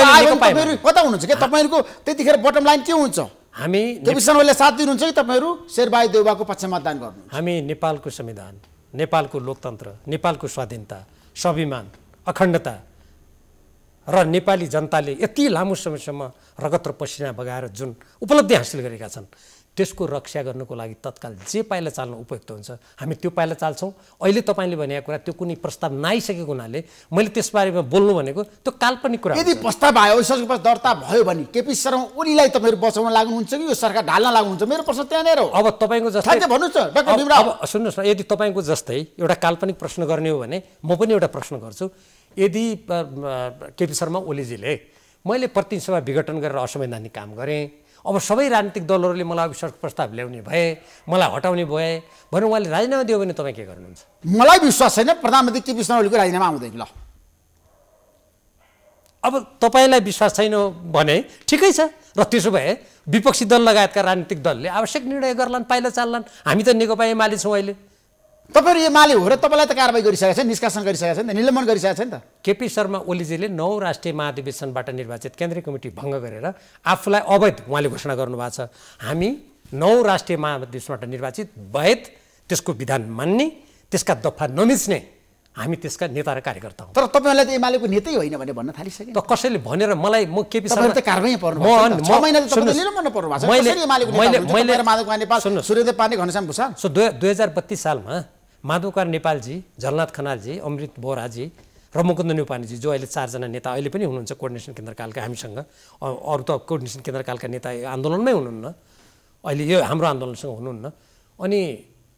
कता हुनुहुन्छ के? तपाईँहरूको त्यतिखेर बटम लाइन के हुन्छ? हामी केपी शर्माले साथ दिनुहुन्छ कि तपाईँहरू शेरबहादुर देउवाको पक्षमा मतदान गर्नु? हामी नेपालको संविधान, नेपालको लोकतन्त्र, नेपालको स्वाधीनता, स्वाभिमान, अखण्डता र नेपाली जनताले यति लामो समयसम्म रगत र पसिना बगाएर जुन उपलब्धि हासिल गरेका छन् त्यसको रक्षा गर्नको लागि तत्काल जे पाइला चाल्न उपयुक्त हुन्छ हामी त्यो पाइला चाल्छौँ। अहिले तपाईँले भनेको कुरा त्यो कुनै प्रस्ताव नआइसकेको हुनाले मैले त्यसबारेमा बोल्नु भनेको त्यो काल्पनिक कुरा। यदि प्रस्ताव आयो, अविश्वासको प्रस्ताव दर्ता भयो भने केपी शर्मा ओलीलाई तपाईँहरू बचाउन लाग्नुहुन्छ कि यो सरकार ढाल्न लाग्नुहुन्छ? मेरो प्रश्न त्यहाँनिर हो। अब तपाईँको जस्तै भन्नुहोस् न डाक्टर भीमराव। अब सुन्नुहोस् न, यदि तपाईँको जस्तै एउटा काल्पनिक प्रश्न गर्ने हो भने म पनि एउटा प्रश्न गर्छु। यदि केपी शर्मा ओलीजीले मैले प्रतिनिधि सभा विघटन गरेर असंवैधानिक काम गरेँ, अब सबै राजनीतिक दलहरूले मलाई अविश्वास प्रस्ताव ल्याउने भए, मलाई हटाउने भए भनेर उहाँले राजीनामा दियो भने तपाईँ के गर्नुहुन्छ? मलाई विश्वास छैन प्रधानमन्त्री केपी शर्मा ओलीको राजीनामा आउँदैन। ल अब तपाईँलाई विश्वास छैन भने ठिकै छ, र त्यसो भए विपक्षी दल लगायतका राजनीतिक दलले आवश्यक निर्णय गर्लान्, पाइला चाल्लान्। हामी त नेकपा एमाले छौँ अहिले। तपाईँहरू एमाले हो र तपाईँलाई त कारबाही गरिसकेको छ, निष्कासन गरिसकेको छ नि त, निलम्बन गरिसकेको छ नि त। केपी शर्मा ओलीजीले 9 राष्ट्रिय महाधिवेशनबाट निर्वाचित केन्द्रीय कमिटी भङ्ग गरेर आफूलाई अवैध उहाँले घोषणा गर्नुभएको छ। हामी 9 राष्ट्रिय महाधिवेशनबाट निर्वाचित वैध, त्यसको विधान मान्ने, त्यसका दफा नमिच्ने हामी त्यसका नेता र कार्यकर्ता हौँ। तर तपाईँलाई त एमालेको नेतै होइन भने भन्न थालिसके त कसैले भनेर मलाई म केपी शर्मा त कारबाही पर्नु भयो। 6 महिना त तपाईँले निलम्बन पर्नु भएको छ। कसरी एमालेको नेता हुनुहुन्छ? माधव नेपाल, सूर्यदेव पाण्डे, घनश्याम भुसाल। सो 2032 सालमा माधवकुमार नेपालजी, झलनाथ खनालजी, अमृत बोहराजी र मुकुन्द न्यौपानेजी जो अहिले 4 जना नेता अहिले पनि हुनुहुन्छ कोअर्डिनेसन केन्द्रकालका हामीसँग, अरू त कोअर्डिनेसन केन्द्रकालका नेता आन्दोलनमै हुनुहुन्न, अहिले यो हाम्रो आन्दोलनसँग हुनुहुन्न। अनि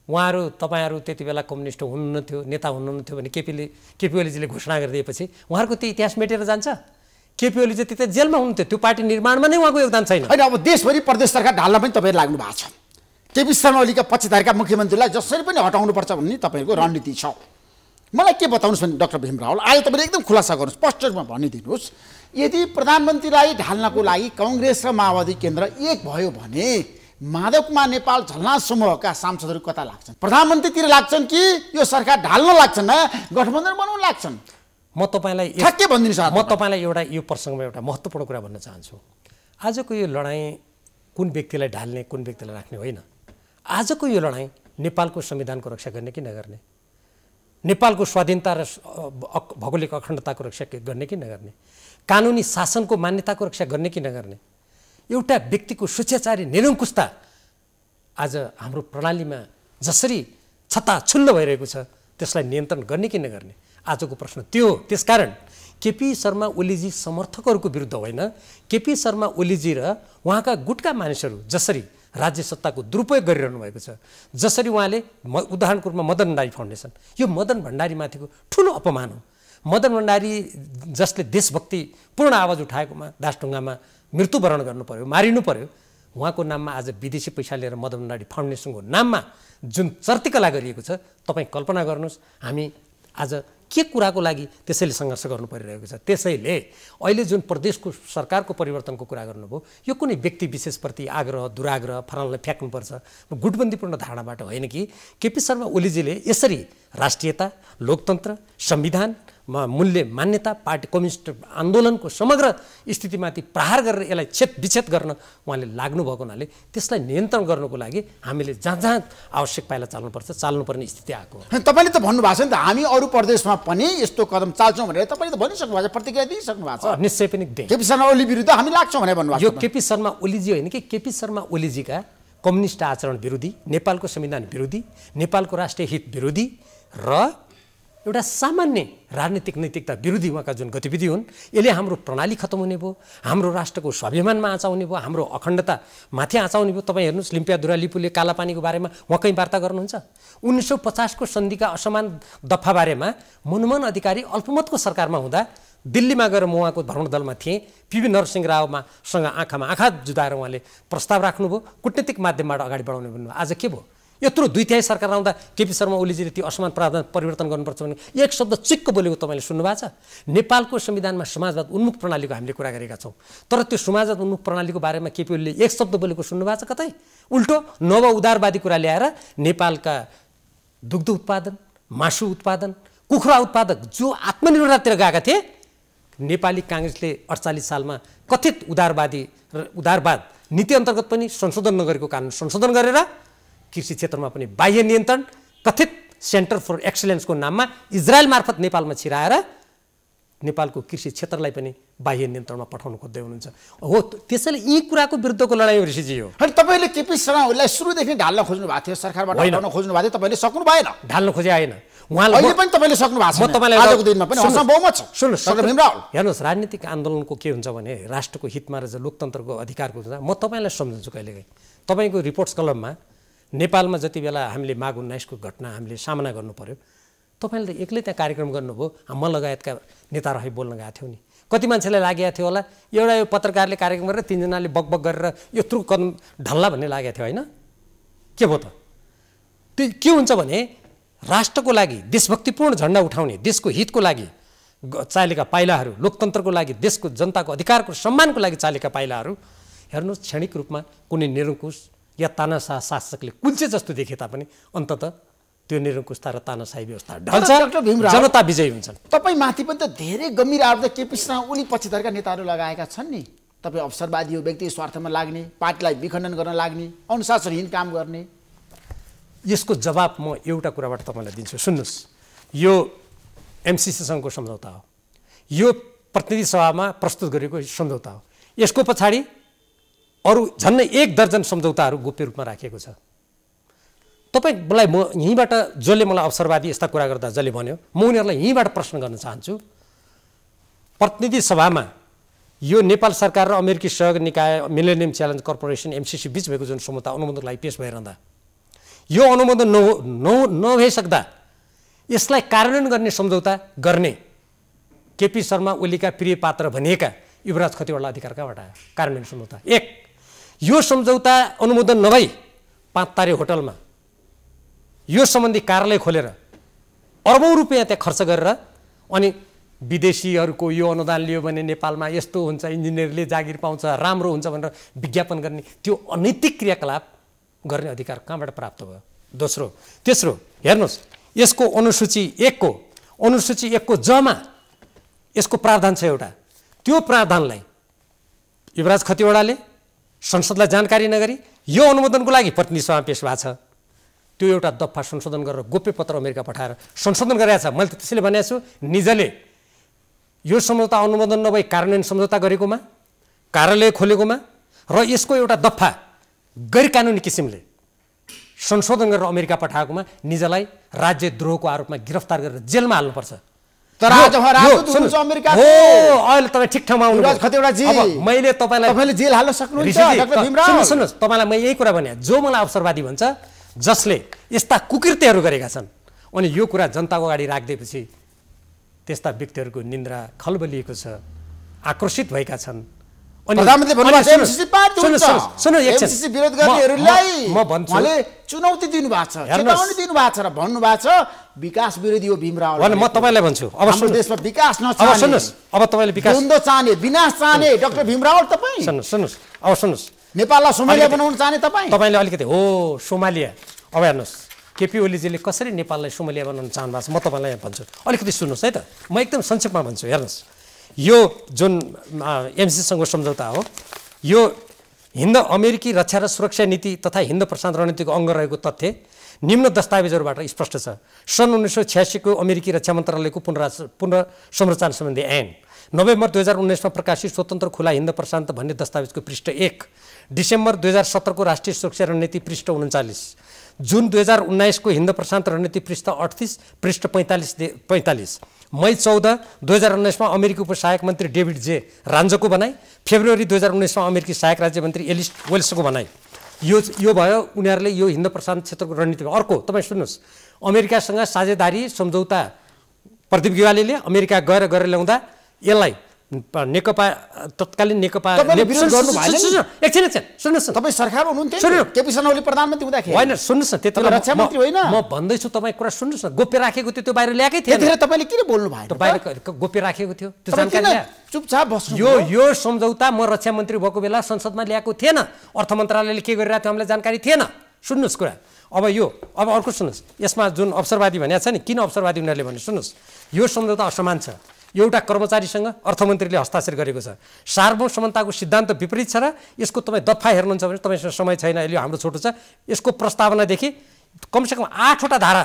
उहाँहरू तपाईँहरू त्यति बेला कम्युनिस्ट हुनुहुन्न थियो, नेता हुनुहुन्न थियो भने केपी ओलीजीले घोषणा गरिदिएपछि उहाँहरूको त्यो इतिहास मेटेर जान्छ। केपी ओलीजी त्यति जेलमा हुनुहुन्थ्यो, त्यो पार्टी निर्माणमा नै उहाँको योगदान छैन। होइन, अब देशभरि प्रदेश सरकार ढाल्न पनि तपाईँहरू लाग्नु भएको छ। केपी शर्मा ओलीका पक्षधारका मुख्यमन्त्रीलाई जसरी पनि हटाउनुपर्छ भन्ने तपाईँहरूको रणनीति छ। मलाई के बताउनुहोस् भने डाक्टर भीमराव, आज तपाईँले एकदम खुलासा गर्नुहोस्, स्पष्ट रूपमा भनिदिनुहोस्, यदि प्रधानमन्त्रीलाई ढाल्नको लागि कङ्ग्रेस र माओवादी केन्द्र एक भयो भने माधव कुमार नेपाल, झलनाथ समूहका सांसदहरू कता लाग्छन्? प्रधानमन्त्रीतिर लाग्छन् कि यो सरकार ढाल्न लाग्छन्, गठबन्धन बनाउन लाग्छन्? म तपाईँलाई ठ्याक्कै भनिदिनुहोस्। म तपाईँलाई एउटा यो प्रसङ्गमा एउटा महत्त्वपूर्ण कुरा भन्न चाहन्छु। आजको यो लडाइँ कुन व्यक्तिलाई ढाल्ने, कुन व्यक्तिलाई राख्ने होइन। आजको यो लडाइँ नेपालको संविधानको रक्षा गर्ने कि नगर्ने, नेपालको स्वाधीनता र भौगोलिक अखण्डताको रक्षा गर्ने कि नगर्ने, कानुनी शासनको मान्यताको रक्षा गर्ने कि नगर्ने, एउटा व्यक्तिको स्वेच्छाचारी निरङ्कुशता आज हाम्रो प्रणालीमा जसरी छत्ताछुल्ल भइरहेको छ त्यसलाई नियन्त्रण गर्ने कि नगर्ने, आजको प्रश्न त्यो हो। त्यसकारण केपी शर्मा ओलीजी समर्थकहरूको विरुद्ध होइन, केपी शर्मा ओलीजी र उहाँका गुटका मानिसहरू जसरी राज्य सत्ताको दुरुपयोग गरिरहनु भएको छ, जसरी उहाँले उदाहरणको रूपमा मदन भण्डारी फाउन्डेसन, यो मदन भण्डारीमाथिको ठुलो अपमान हो। मदन भण्डारी जसले देशभक्ति पूर्ण आवाज उठाएकोमा दासढुङ्गामा मृत्युवरण गर्नु पर्यो, मारिनु पर्यो, उहाँको नाममा आज विदेशी पैसा लिएर मदन भण्डारी फाउन्डेसनको नाममा जुन चर्तीकला गरिएको छ, तपाईँ कल्पना गर्नुहोस्। हामी आज के कुराको लागि त्यसैले सङ्घर्ष गर्नु परिरहेको छ। त्यसैले अहिले जुन प्रदेशको सरकारको परिवर्तनको कुरा गर्नुभयो यो कुनै व्यक्ति विशेषप्रति आग्रह दुराग्रह फलानलाई फ्याँक्नुपर्छ गुटबन्दीपूर्ण धारणाबाट होइन कि केपी शर्मा ओलीजीले यसरी राष्ट्रियता लोकतन्त्र संविधान मूल्य मान्यता पार्टी कम्युनिस्ट आन्दोलनको समग्र स्थितिमाथि प्रहार गरेर यसलाई विच्छेद गर्न उहाँले लाग्नु भएको हुनाले त्यसलाई नियन्त्रण गर्नको लागि हामीले जहाँ जहाँ आवश्यक पाइला चाल्नुपर्ने स्थिति आएको हो। तपाईँले त भन्नुभएको छ नि त हामी अरू प्रदेशमा पनि यस्तो कदम चाल्छौँ भनेर तपाईँले त भनिसक्नु भएको छ, प्रतिक्रिया दिइसक्नु भएको छ। निश्चय पनि केपी शर्मा ओली विरुद्ध हामी लाग्छौँ भनेर भन्नुभएको यो केपी शर्मा ओलीजी होइन कि केपी शर्मा ओलीजीका कम्युनिस्ट आचरण विरोधी नेपालको संविधान विरोधी नेपालको राष्ट्रिय हित विरोधी र एउटा सामान्य राजनीतिक नैतिकता विरोधी उहाँका जुन गतिविधि हुन् यसले हाम्रो प्रणाली खत्तम हुने भयो हाम्रो राष्ट्रको स्वाभिमानमा आँचाउने भयो हाम्रो अखण्डता माथि आँचाउने भयो। तपाईँ हेर्नुहोस् लिम्पिया लिपुले कालापानीको बारेमा उहाँ कहीँ वार्ता गर्नुहुन्छ 1950 को सन्धिका असमान दफा बारेमा मनमोहन अधिकारी अल्पमतको सरकारमा हुँदा दिल्लीमा गएर म उहाँको भ्रमणदलमा थिएँ पीवी नरसिंह रावसँग आँखामा आँखा जुदाएर उहाँले प्रस्ताव राख्नुभयो कूटनीतिक माध्यमबाट अगाडि बढाउने भन्नुभयो। आज के भयो यत्रो 2/3 सरकार आउँदा केपी शर्मा ओलीजीले त्यो असमान प्रावधान परिवर्तन गर्नुपर्छ भने एक शब्द चिक्क बोलेको तपाईँले सुन्नुभएको छ। नेपालको संविधानमा समाजवाद उन्मुख प्रणालीको हामीले कुरा गरेका छौँ तर त्यो समाजवाद उन्मुख प्रणालीको बारेमा केपी ओलीले एक शब्द बोलेको सुन्नुभएको छ कतै? उल्टो नव उदारवादी कुरा ल्याएर नेपालका दुग्ध उत्पादन मासु उत्पादन कुखुरा उत्पादक जो आत्मनिर्भरतातिर गएका थिए नेपाली काङ्ग्रेसले 48 सालमा कथित उदारवाद नीति अन्तर्गत पनि संशोधन नगरेको कानुन संशोधन गरेर कृषि क्षेत्रमा पनि बाह्य नियन्त्रण कथित सेन्टर फर एक्सलेन्सको नाममा इजरायल मार्फत नेपालमा छिराएर नेपालको कृषि क्षेत्रलाई पनि बाह्य नियन्त्रणमा पठाउन खोज्दै हुनुहुन्छ हो। त्यसैले यी कुराको विरुद्धको लडाइँ हो ऋषिजी हो। अनि तपाईँले केपी शर्मा ओलीलाई सुरुदेखि ढाल्न खोज्नु भएको थियो सरकारबाट हटाउन खोज्नु भएको थियो तपाईँले सक्नु भएन ढाल्न खोजे आएन उहाँले अहिले पनि तपाईँले सक्नु भएको छ। म तपाईँलाई आजको दिनमा पनि बहुमत छ। सुन्नुहोस् भीमराव हेर्नुहोस् राजनीतिक आन्दोलनको के हुन्छ भने राष्ट्रको हितमा र लोकतन्त्रको अधिकारको हुन्छ म तपाईँलाई सम्झन्छु कहिलेकाहीँ तपाईँको रिपोर्ट्स कलममा नेपालमा जति बेला हामीले माघ 19 को घटना हामीले सामना गर्नु पर्यो तपाईँले त एक्लै त्यहाँ कार्यक्रम गर्नुभयो म लगायतका नेताहरू बोल्न गएको थियो नि कति मान्छेलाई लागेको थियो होला एउटा यो पत्रकारले कार्यक्रम गरेर 3 जनाले बकबक गरेर यत्रो कदम ढल्ला भन्ने लागेको थियो होइन के भयो त? त्यो के हुन्छ भने राष्ट्रको लागि देशभक्तिपूर्ण झण्डा उठाउने देशको हितको लागि चालेका पाइलाहरू लोकतन्त्रको लागि देशको जनताको अधिकारको सम्मानको लागि चालेका पाइलाहरू हेर्नुहोस् क्षणिक रूपमा कुनै निरङ्कुश या तानाशाह शासकले कुल्चे जस्तो देखे तापनि अन्ततः त्यो निरङ्कुशता र तानाशाही व्यवस्था ढल्छ जनता विजयी हुन्छन्। तपाईँ माथि पनि त धेरै गम्भीर आरोप केपी शर्मा ओली पक्षधरका नेताहरू लगाएका छन् नि। तपाईँ अवसरवादी हो व्यक्ति स्वार्थमा लाग्ने पार्टीलाई विखण्डन गर्न लाग्ने अनुशासनहीन काम गर्ने। यसको जवाब म एउटा कुराबाट तपाईँलाई दिन्छु सुन्नुहोस् यो एमसिसीसँगको सम्झौता हो यो प्रतिनिधि सभामा प्रस्तुत गरेको सम्झौता हो यसको पछाडि अरू झन्नै 1 दर्जन सम्झौताहरू गोप्य रूपमा राखिएको छ। तपाईँलाई म यहीँबाट जसले मलाई अवसरवादी यस्ता कुरा गर्दा जसले भन्यो म उनीहरूलाई यहीँबाट प्रश्न गर्न चाहन्छु प्रतिनिधि सभामा यो नेपाल सरकार र अमेरिकी सहयोग निकाय मिलेनियम च्यालेन्ज कर्पोरेसन एमसिसी बीच भएको जुन सम्झौता अनुमोदनको लागि पेश भइरहँदा यो अनुमोदन नभइसक्दा यसलाई कार्यान्वयन गर्ने सम्झौता गर्ने केपी शर्मा ओलीका प्रिय पात्र भनिएका युवराज खतिवडा अधिकार कहाँबाट आयो? कार्यान्वयन सम्झौता 1 यो सम्झौता अनुमोदन नभई 5 तारे होटलमा यो सम्बन्धी कार्यालय खोलेर अरबौं रुपियाँ त्यहाँ खर्च गरेर अनि विदेशीहरूको यो अनुदान लियो भने नेपालमा यस्तो हुन्छ इन्जिनियरले जागिर पाउँछ राम्रो हुन्छ भनेर विज्ञापन गर्ने त्यो अनैतिक क्रियाकलाप गर्ने अधिकार कहाँबाट प्राप्त भयो? तेस्रो हेर्नुहोस् यसको अनुसूची 1 को जमा यसको प्रावधान छ एउटा त्यो प्रावधानलाई युवराज खतिवडाले संसदलाई जानकारी नगरी यो अनुमोदनको लागि प्रतिनिधि सभामा पेश भएको छ त्यो एउटा दफा संशोधन गरेर गोप्य पत्र अमेरिका पठाएर संशोधन गरेको छ। मैले त्यसैले भनेको छु निजले यो सम्झौता अनुमोदन नभई कार्यान्वयन सम्झौता गरेकोमा कार्यालय खोलेकोमा र यसको एउटा दफा गैर कानुनी किसिमले संशोधन गरेर अमेरिका पठाएकोमा निजलाई राज्यद्रोहको आरोपमा गिरफ्तार गरेर जेलमा हाल्नुपर्छ। तर आज अमेरिकाको अहिले तपाईँ ठिक ठाउँमा आउनुहुन्छ खतिवडाजी। मैले तपाईँले जेल हाल्न सक्नुहुन्छ डाक्टर भीमराव। सुन्नुहोस् तपाईँलाई म यही कुरा भने जो मलाई अवसरवादी भन्छ जसले यस्ता कुकृत्यहरू गरेका छन् अनि यो कुरा जनताको अगाडि राखिदिएपछि त्यस्ता व्यक्तिहरूको निन्द्रा खलबलिएको छ आक्रोशित भएका छन् प्रधानमन्त्री भन्नुभएको एमसीसी पार्टी हुन्छ। एमसीसी विरोध गर्नेहरूलाई म भन्छु उहाँले चुनौती दिनुभएको छ, चेतावनी दिनुभएको छ र भन्नुभएको छ विकास विरोधी हो भीम रावल। म तपाईँलाई भन्छु अब हाम्रो देशमा विकास अब सुन्नुहोस्, अब तपाईँले विकास द्वन्द्व चाहने, विनाश चाहने डाक्टर भीम रावल तपाईँ। सुन्नुहोस् अब सुन्नुहोस्, नेपाललाई सोमालिया बनाउन चाहने तपाईँ। तपाईँले अलिकति हो सोमालिया, अब हेर्नुहोस् केपी ओलीजीले कसरी नेपाललाई सोमालिया बनाउन चाहनु भएको छ म तपाईँलाई यहाँ भन्छु, अलिकति सुन्नुहोस् है त। म एकदम संक्षेपमा भन्छु, हेर्नुहोस् यो जुन एमसीसीसँग सम्झौता हो यो हिन्द अमेरिकी रक्षा र सुरक्षा नीति तथा हिन्द प्रशान्त रणनीतिको अङ्ग रहेको तथ्य निम्न दस्तावेजहरूबाट स्पष्ट छ। सन् 1986 को अमेरिकी रक्षा मन्त्रालयको पुनर्संरचना सम्बन्धी ऐन, नोभेम्बर 2019 में प्रकाशित स्वतन्त्र खुला हिन्द प्रशान्त भन्ने दस्तावेजको पृष्ठ 1, डिसेम्बर 2017 को राष्ट्रिय सुरक्षा रणनीति पृष्ठ 39, जुन 2019 को हिन्द प्रशान्त रणनीति पृष्ठ 38, पृष्ठ 45, मई 14, 2019 में अमेरिकी उपसहायक मन्त्री डेभिड जे रान्जोको बनाई, फेब्रुअरी 2019 में अमेरिकी सहायक राज्य मन्त्री एलिस वेल्सको बनाई। यो भयो उनीहरूले यो हिन्द प्रशान्त क्षेत्रको रणनीतिमा। अर्को तपाईँ सुन्नुहोस्, अमेरिकासँग साझेदारी सम्झौता प्रदीप गेवालीले अमेरिका गरेर ल्याउँदा यसलाई नेकपा तत्कालीन नेकपा एकछिन सुन्नुहोस्, तपाईँ सरकारमा हुनुहुन्थ्यो, केपी शर्मा ओली प्रधानमन्त्री हुँदाखेरि होइन, सुन्नुहोस् न, त्यति रक्षा मन्त्री होइन। म भन्दैछु तपाईँ कुरा सुन्नुहोस् न, गोप्य राखेको थियो त्यो बाहिर ल्याएकै थियो, त्यतिखेर तपाईँले किन बोल्नु भयो? बाहिर गोप्य राखेको थियो त्यो जानकारी ल्या, चुपचाप बस्नु। यो सम्झौता म रक्षा मन्त्री भएको बेला संसदमा ल्याएको थिएन, अर्थ मन्त्रालयले के गरिरहेको थियो हामीलाई जानकारी थिएन। सुन्नुहोस् कुरा, अब अर्को सुन्नुहोस्, यसमा जुन अवसरवादी भनेको छ नि, किन अवसरवादी उनीहरूले भने सुन्नुहोस्, यो सम्झौता असमान छ। एउटा कर्मचारीसँग अर्थमन्त्रीले हस्ताक्षर गरेको छ, सार्वभौम समानताको सिद्धान्त विपरीत छ र यसको तपाईँ दफा हेर्नुहुन्छ भने तपाईँसँग समय छैन, अहिले हाम्रो छोटो छ, यसको प्रस्तावनादेखि कमसेकम 8वटा धारा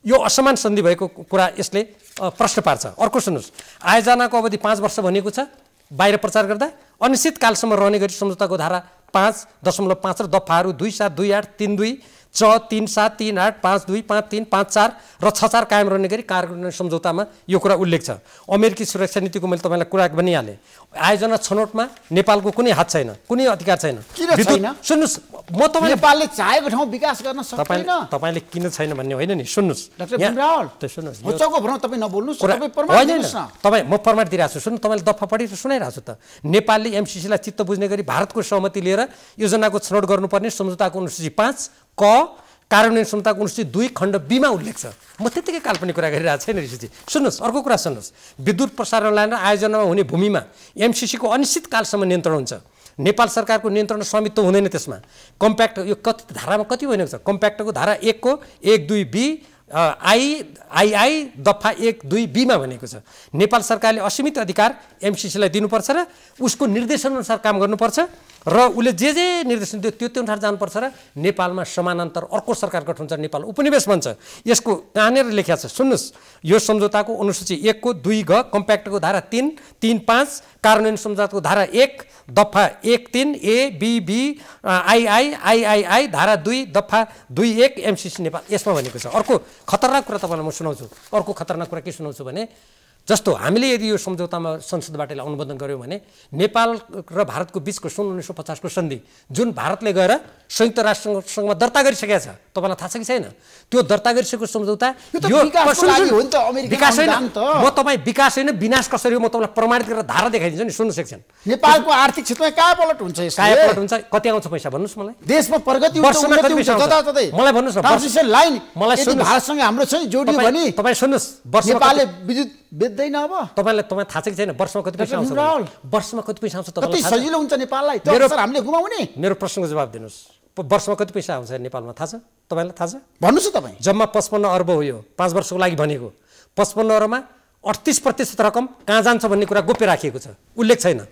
यो असमान सन्धि भएको कुरा यसले प्रश्न पार्छ। अर्को सुन्नुहोस्, आयोजनाको अवधि 5 वर्ष भनेको छ बाहिर प्रचार गर्दा, अनिश्चित कालसम्म रहने गरी सम्झौताको धारा 5.5 र दफाहरू 2, 7, 2, 8, 3, 2, 6, 3, 7, 3, 8, 5, 2, 5, 3, 5, 4 र 6, 4 कायम रहने गरी कार्यान्वयन सम्झौतामा यो कुरा उल्लेख छ। अमेरिकी सुरक्षा नीतिको मैले तपाईँलाई कुरा भनिहालेँ, आयोजना छनौटमा नेपालको कुनै हात छैन, कुनै अधिकार छैन। सुन्नुहोस्, म तपाईँले नेपालले चाहेको ठाउँ विकास गर्न सक्दैन। तपाईँले किन छैन भन्ने होइन नि, सुन्नुहोस् सुन्नुहोस्, तपाईँ नबोल्नुहोस्, तपाईँ म प्रमाण दिइरहेको छु, सुन्नु, तपाईँले दफा पढेर सुनाइरहेको छु त। नेपालले एमसीसीलाई चित्त बुझ्ने गरी भारतको सहमति लिएर योजनाको छनौट गर्नुपर्ने सम्झौताको अनुसूची 5 क कार्यान्वयन क्षमताको अनुसूची 2 खण्ड B मा उल्लेख छ। म त्यतिकै काल्पनिक कुरा गरिरहेको छैन ऋषिजी। सुन्नुहोस्, अर्को कुरा सुन्नुहोस्, विद्युत प्रसारण लाइन र आयोजनामा हुने भूमिमा एमसीसीको अनिश्चित कालसम्म नियन्त्रण हुन्छ। नेपाल सरकारको नियन्त्रण स्वामित्व हुँदैन त्यसमा। कम्प्याक्ट यो कति धारामा कति भनेको छ, कम्प्याक्टको धारा 1 को 1, 2, B आई दफा 1, 2, B मा भनेको छ। नेपाल सरकारले असीमित अधिकार एमसीसीलाई दिनुपर्छ र उसको निर्देशन अनुसार काम गर्नुपर्छ र उसले जे निर्देशन दियो त्यो अनुसार जानुपर्छ र नेपालमा समानान्तर अर्को सरकार गठन हुन्छ, नेपाल उपनिवेश बन्छ। यसको कहाँनिर लेखिया छ सुन्नुहोस्, यो सम्झौताको अनुसूची 1 को 2 ग, कम्प्याक्टको धारा 3, 3, 5, कार्यान्वयन सम्झौताको धारा 1 दफा 1, 3 A, B, आई धारा 2 दफा 2, 1 एमसीसी नेपाल यसमा भनेको छ। अर्को खतरनाक कुरा तपाईँलाई म सुनाउँछु, अर्को खतरनाक कुरा के सुनाउँछु भने, जस्तो हामीले यदि यो सम्झौतामा संसदबाट अनुमोदन गर्यौँ भने नेपाल र भारतको बिचको सन् 1950 को सन्धि जुन भारतले गएर संयुक्त राष्ट्रसङ्घमा दर्ता गरिसकेको छ, तपाईँलाई थाहा छ कि छैन? त्यो दर्ता गरिसकेको सम्झौता यो विकास होइन, म तपाईँ विकास होइन विनाश कसरी हो म तपाईँलाई प्रमाणित गरेर धारा देखाइदिन्छु नि। सुन्नु सेक्सन, नेपालको आर्थिक क्षेत्रमा कायापलट हुन्छ, कायापलट हुन्छ, कति आउँछ पैसा भन्नुहोस् मलाई? देशमा प्रगति वर्षमा कति पैसा आउँछ मलाई भन्नुहोस् न। ट्रान्समिसन लाइन मलाई सुन्नुहोस्, भारतसँग हाम्रो छ नि जोडियो भने तपाईँ सुन्नुहोस्, नेपालले विद्युत बेच्दैन अब। तपाईलाई थाहा छ कि छैन वर्षमा कति पैसा आउँछ? वर्षमा कति पैसा आउँछ तपाईँलाई थाहा छ? सजिलो हुन्छ नेपाललाई, त्यो अवसर हामीले गुमाउने। मेरो प्रश्नको जवाब दिनुहोस्, वर्षमा कति पैसा आउँछ नेपालमा थाहा छ? तपाईँलाई थाहा छ? भन्नुहोस् न तपाईँ। जम्मा 55 अर्ब हो यो 5 वर्षको लागि भनेको। 55 अर्बमा 38% रकम कहाँ जान्छ भन्ने कुरा गोप्य राखिएको छ, उल्लेख छैन।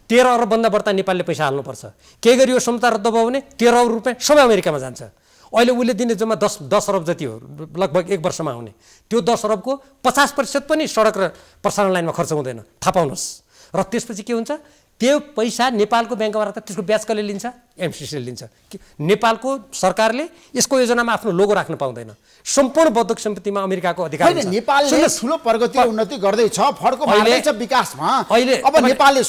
13 अरबभन्दा बढ्ता नेपालले पैसा हाल्नुपर्छ। के गरी यो सम्झौता रद्द भयो भने 13 अरब रुपियाँ सबै अमेरिकामा जान्छ। अहिले उसले दिने जम्मा 10 अरब जति हो लगभग 1 वर्षमा आउने। त्यो 10 अरबको 50% पनि सडक र प्रसारण लाइनमा खर्च हुँदैन, थाहा पाउनुहोस्। र त्यसपछि के हुन्छ, त्यो पैसा नेपालको ब्याङ्कमा राख्दा त्यसको ब्याज कसले लिन्छ? एमसीसीले लिन्छ। नेपालको सरकारले यसको योजनामा आफ्नो लोगो राख्न पाउँदैन। सम्पूर्ण बौद्धिक सम्पत्तिमा अमेरिकाको अधिकार हुन्छ। नेपालले ठुलो प्रगति र उन्नति गर्दैछ, फड्को मार्दैछ विकासमा। अब नेपालले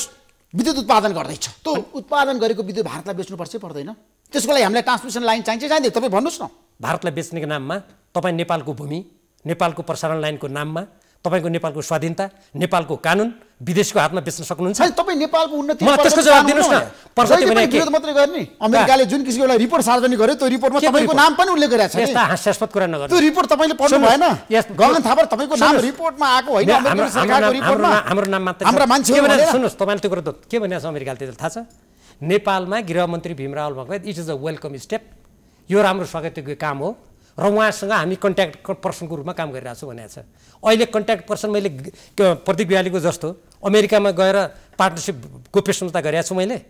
विद्युत उत्पादन गर्दैछ, त्यो उत्पादन गरेको विद्युत भारतलाई बेच्नुपर्छ पर्दैन? त्यसको लागि हामीलाई ट्रान्समिसन लाइन चाहिन्छ चाहिँदैन? तपाईँ भन्नुहोस् न। भारतलाई बेच्नेको नाममा तपाईँ नेपालको भूमि, नेपालको प्रसारण लाइनको नाममा तपाईँको नेपालको स्वाधीनता, नेपालको कानुन विदेशको हातमा बेच्न सक्नुहुन्छ? तपाईँ नेपालको उन्नति म त्यसको जवाब दिनुहोस् न। प्रगति भने के? विरोध मात्रै गर्ने। अमेरिकाले जुन किसिमको एउटा रिपोर्ट सार्वजनिक गर्यो त्यो रिपोर्टमा तपाईँको नाम पनि उल्लेख गरेको छ। यस्ता हास्यास्पद कुरा नगर्नु। त्यो रिपोर्ट तपाईँले पढ्नु भएन? गगन थापा तपाईँको नाम रिपोर्टमा आएको होइन, अमेरिकन सरकारको रिपोर्टमा हाम्रो नाम मात्र हाम्रा मान्छेहरू भनेर। सुन्नुहोस्, तपाईँले त्यो कुरा के भनेको छ अमेरिकाले त्यसले थाहा छ? नेपालमा गृहमन्त्री Bhimrao Bhagat it is a welcome step, यो राम्रो स्वागतयोग्य काम हो र उहाँसँग हामी कन्ट्याक्ट पर्सनको रूपमा काम गरिरहेको छु भनेको छ। अहिले कन्ट्याक्ट पर्सन मैले प्रदीप बिहालीको जस्तो अमेरिकामा गएर पार्टनरसिप गोप्यता गरेको छु मैले।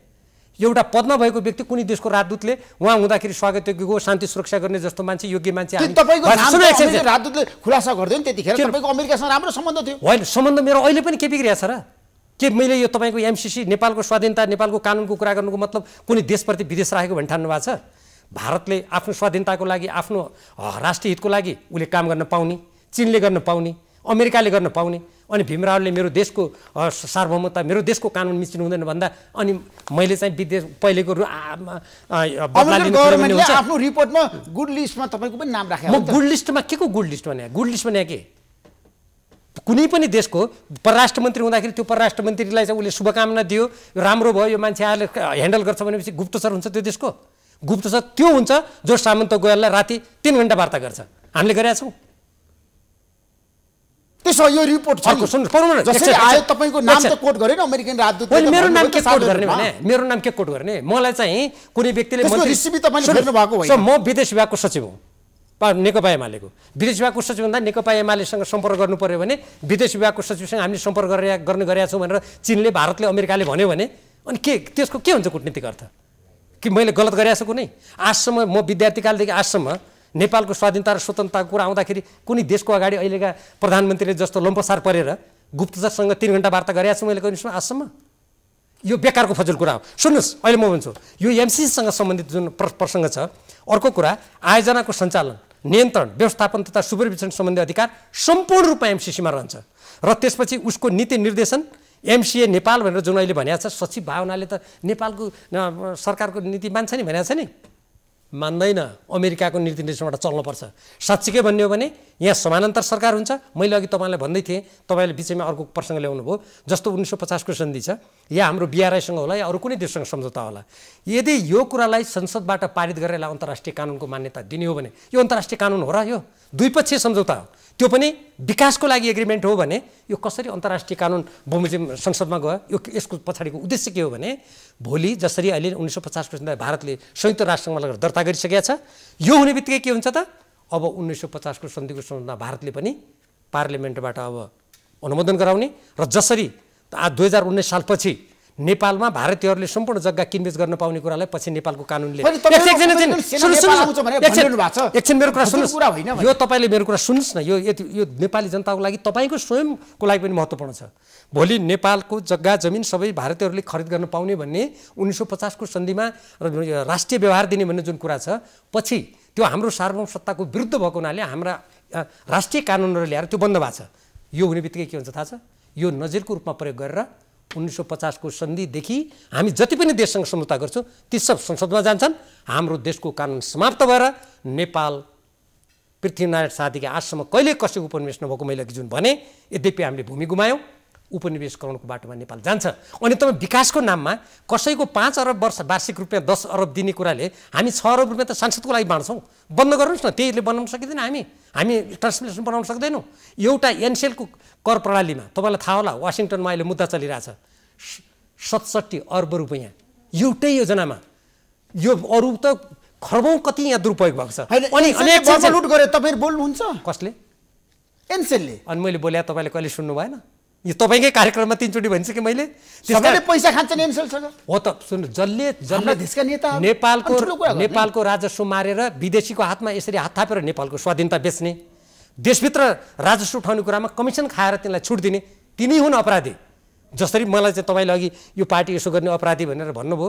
एउटा पदमा भएको व्यक्ति कुनै देशको राजदूतले उहाँ हुँदाखेरि स्वागतयोग्य हो, शान्ति सुरक्षा गर्ने जस्तो मान्छे, योग्य मान्छे। तपाईँको राजदूतले खुलासा गर्दैन त्यतिखेर तपाईँको अमेरिकासँग राम्रो सम्बन्ध थियो? होइन, सम्बन्ध मेरो अहिले पनि के बिग्रिएको छ र? के मैले यो तपाईँको एमसिसी नेपालको स्वाधीनता नेपालको कानुनको कुरा गर्नुको मतलब कुनै देशप्रति विदेश राखेको भन्ने ठान्नु भएको छ? भारतले आफ्नो स्वाधीनताको लागि, आफ्नो राष्ट्रिय हितको लागि उसले काम गर्न पाउने, चीनले गर्न पाउने, अमेरिकाले गर्न पाउने, अनि भीमरावले मेरो देशको सार्वभौमता, मेरो देशको कानुन मिचिनु हुँदैन भन्दा अनि मैले चाहिँ विदेश पहिलेको आफ्नो रिपोर्टमा गुड लिस्टमा तपाईँको पनि नाम राखेको? म गुड लिस्टमा के को गुड लिस्ट भने? गुड लिस्ट भने के? कुनै पनि देशको परराष्ट्र मन्त्री हुँदाखेरि त्यो परराष्ट्र मन्त्रीलाई चाहिँ उसले शुभकामना दियो, राम्रो भयो, यो मान्छे आएर ह्यान्डल गर्छ भनेपछि गुप्तचर हुन्छ त्यो देशको? गुप्तचर त्यो हुन्छ जो सामन्त गोयललाई राति 3 घण्टा वार्ता गर्छ। हामीले गरेका छौँ। त्यसो यो रिपोर्ट छ, जसरी आयो तपाईँको नाम त कोट गरेन अमेरिकन राजदूत? मेरो नाम के कोट गर्ने भने? मेरो नाम के कोट गर्ने? मलाई चाहिँ कुनै व्यक्तिले म विदेश विभागको सचिव हुँ नेकपा एमालेको। विदेश विभागको सचिव भन्दा नेकपा एमालेसँग सम्पर्क गर्नु पर्यो भने विदेश विभागको सचिवसँग हामीले सम्पर्क गर्ने गरेका छौँ भनेर चीनले, भारतले, अमेरिकाले भन्यो भने अनि के त्यसको के हुन्छ कुटनीतिक अर्थ? कि मैले गलत गरेको छु कुनै? आजसम्म म विद्यार्थीकालदेखि आजसम्म नेपालको स्वाधीनता र स्वतन्त्रताको कुरा आउँदाखेरि कुनै देशको अगाडि अहिलेका प्रधानमन्त्रीले जस्तो लम्पसार परेर गुप्तचरसँग 3 घण्टा वार्ता गरेको छु मैले कहिलेसम्म आजसम्म? यो बेकारको फजुल कुरा हो। सुन्नुहोस्, अहिले म भन्छु यो एमसिसीसँग सम्बन्धित जुन प्रसङ्ग छ। अर्को कुरा, आयोजनाको सञ्चालन, नियन्त्रण, व्यवस्थापन तथा सुपरभिजन सम्बन्धी अधिकार सम्पूर्ण रूपमा एमसिसीमा रहन्छ र त्यसपछि उसको नीति निर्देशन एमसिए नेपाल भनेर जुन अहिले भनेको छ सचिव भावनाले त नेपालको सरकारको नीति मान्छ नि भनेको छ नि? मान्दैन। अमेरिकाको नीति निर्देशनबाट चल्नुपर्छ। साँच्चीकै भन्ने हो भने यहाँ समानान्तर सरकार हुन्छ। मैले अघि तपाईँलाई भन्दै थिएँ, तपाईँले बिचैमा अर्को प्रसङ्ग ल्याउनु भयो, जस्तो 1950 को सन्धि छ, या हाम्रो बिआरआईसँग होला या अरू कुनै देशसँग सम्झौता होला। यदि यो कुरालाई संसदबाट पारित गरेर अन्तर्राष्ट्रिय कानुनको मान्यता दिने हो भने यो अन्तर्राष्ट्रिय कानुन हो र? यो द्विपक्षीय सम्झौता हो, त्यो पनि विकासको लागि एग्रिमेन्ट हो भने यो कसरी अन्तर्राष्ट्रिय कानुन बमोजिम संसदमा गयो? यो यसको पछाडिको उद्देश्य के हो भने भोलि जसरी अहिले 1950 को सन्धिमा भारतले संयुक्त राष्ट्रसङ्घमा लगेर दर्ता गरिसकेको छ, यो हुने बित्तिकै के हुन्छ त? अब 1950 को सन्धिको सम्बन्धमा भारतले पनि पार्लियामेन्टबाट अब अनुमोदन गराउने र जसरी 2019 सालपछि नेपालमा भारतीयहरूले सम्पूर्ण जग्गा किनबेच गर्न पाउने कुरालाई पछि नेपालको कानुनले एकछिन मेरो कुरा सुन्नुहोस्, यो तपाईँले मेरो कुरा सुन्नुहोस् न। यो नेपाली जनताको लागि, तपाईँको स्वयंको लागि पनि महत्त्वपूर्ण छ। भोलि नेपालको जग्गा जमिन सबै भारतीयहरूले खरिद गर्न पाउने भन्ने 1950 को सन्धिमा राष्ट्रिय व्यवहार दिने भन्ने जुन कुरा छ, पछि त्यो हाम्रो सार्वभौम सत्ताको विरुद्ध भएको हुनाले हाम्रा राष्ट्रिय कानुनहरू ल्याएर त्यो बन्द भएको छ। यो हुने बित्तिकै के हुन्छ थाहा छ? यो नजिरको रूपमा प्रयोग गरेर 1950 को सन्धिदेखि हामी जति पनि देशसँग सम्झौता गर्छौँ ती सब संसदमा जान्छन्। हाम्रो देशको कानुन समाप्त भएर नेपाल पृथ्वीनारायण शाहदेखि आजसम्म कहिले कसैको उपनिवेश नभएको मैले अघि जुन भने, यद्यपि हामीले भूमि गुमायौँ, उपनिवेशकरणको बाटोमा नेपाल जान्छ। अनि तपाईँ विकासको नाममा कसैको 5 अरब वार्षिक रुपियाँ 10 अरब दिने कुराले हामी 6 अरब रुपियाँ त सांसदको लागि बाँड्छौँ। बन्द गर्नुहोस् न, त्यहीले बनाउन सकिँदैन। हामी ट्रान्सलेसन बनाउन सक्दैनौँ। एउटा एनसेलको कर प्रणालीमा तपाईँलाई थाहा होला वासिङटनमा अहिले मुद्दा चलिरहेछ 67 अर्ब रुपियाँ एउटै योजनामा। यो अरू त खरबौँ कति यहाँ दुरुपयोग भएको छ। अनि अनेक लुट गरे तपाईहरु बोल्नुहुन्छ? कसले? एनसेलले। अनि मैले बोले तपाईँले कहिले सुन्नु भएन? यो तपाईँकै कार्यक्रममा 3 चोटि भनिसकेँ मैले। सबैले पैसा खान्छन् एनसेलसँग। हो त, सुन्नु, जसले देशका नेता नेपालको राजस्व मारेर विदेशीको हातमा यसरी हात थापेर नेपालको स्वाधीनता बेच्ने, देशभित्र राजस्व उठाउने कुरामा कमिसन खाएर तिनलाई छुट दिने, तिनी हुन् अपराधी। जसरी मलाई चाहिँ तपाईँले अघि यो पार्टी यसो गर्ने अपराधी भनेर भन्नुभयो,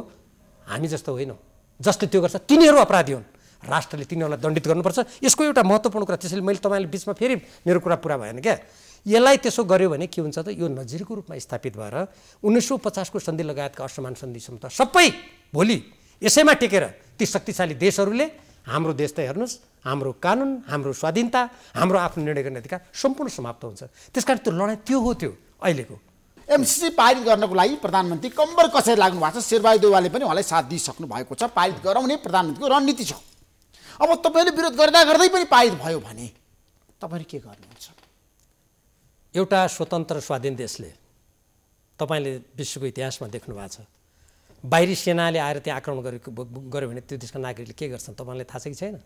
हामी जस्तो होइनौँ। जसले त्यो गर्छ तिनीहरू अपराधी हुन्। राष्ट्रले तिनीहरूलाई दण्डित गर्नुपर्छ। यसको एउटा महत्त्वपूर्ण कुरा, त्यसैले मैले तपाईँले बिचमा फेरि मेरो कुरा पुरा भएन क्या। यसलाई त्यसो गर्यो भने के हुन्छ त? यो नजिरको रूपमा स्थापित भएर 1950 को सन्धि लगायतका असमान सन्धि सम्झौता सबै भोलि यसैमा टेकेर ती शक्तिशाली देशहरूले हाम्रो देश त हेर्नुहोस्, हाम्रो कानुन, हाम्रो स्वाधीनता, हाम्रो आफ्नो निर्णय गर्ने अधिकार सम्पूर्ण समाप्त हुन्छ। त्यसकारण त्यो लडाइँ त्यो हो। त्यो अहिलेको एमसिसी पारित गर्नको लागि प्रधानमन्त्री कम्बर कसरी लाग्नु भएको छ। शेरबहादुर देउवाले पनि उहाँलाई साथ दिइसक्नु भएको छ। पारित गराउने प्रधानमन्त्रीको रणनीति छ। अब तपाईँले विरोध गर्दा गर्दै पनि पारित भयो भने तपाईँले के गर्नुहुन्छ? एउटा स्वतन्त्र स्वाधीन देशले, तपाईँले विश्वको इतिहासमा देख्नु भएको छ, बाहिरी सेनाले आएर त्यहाँ आक्रमण गर्यो भने त्यो देशका नागरिकले के गर्छन् तपाईँलाई थाहा छ कि छैन?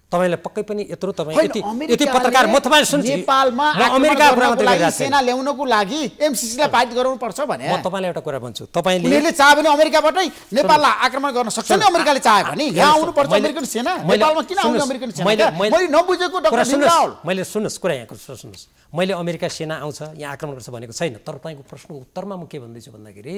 तपाईँलाई पक्कै पनि यत्रो यति पत्रकार म तपाईँ सुन्छु नेपालमा अमेरिकाको लागि सेना ल्याउनको लागि एमसिसीलाई पारित गराउनु पर्छ भने म तपाईँलाई एउटा कुरा भन्छु। तपाईँले उनीहरूले चाहे भने अमेरिकाबाटै नेपाललाई आक्रमण गर्न सक्छ नि। अमेरिकाले चाहे भने यहाँ आउनु पर्छ अमेरिकन सेना। नेपालमा किन आउने अमेरिकन सेना? मैले नबुझेको डाक्टर भीमराव, मैले सुन्नुहोस् कुरा यहाँको सुन्नुहोस्, मैले अमेरिका सेना आउँछ यहाँ आक्रमण गर्छ भनेको छैन। तर तपाईँको प्रश्नको उत्तरमा म के भन्दैछु भन्दाखेरि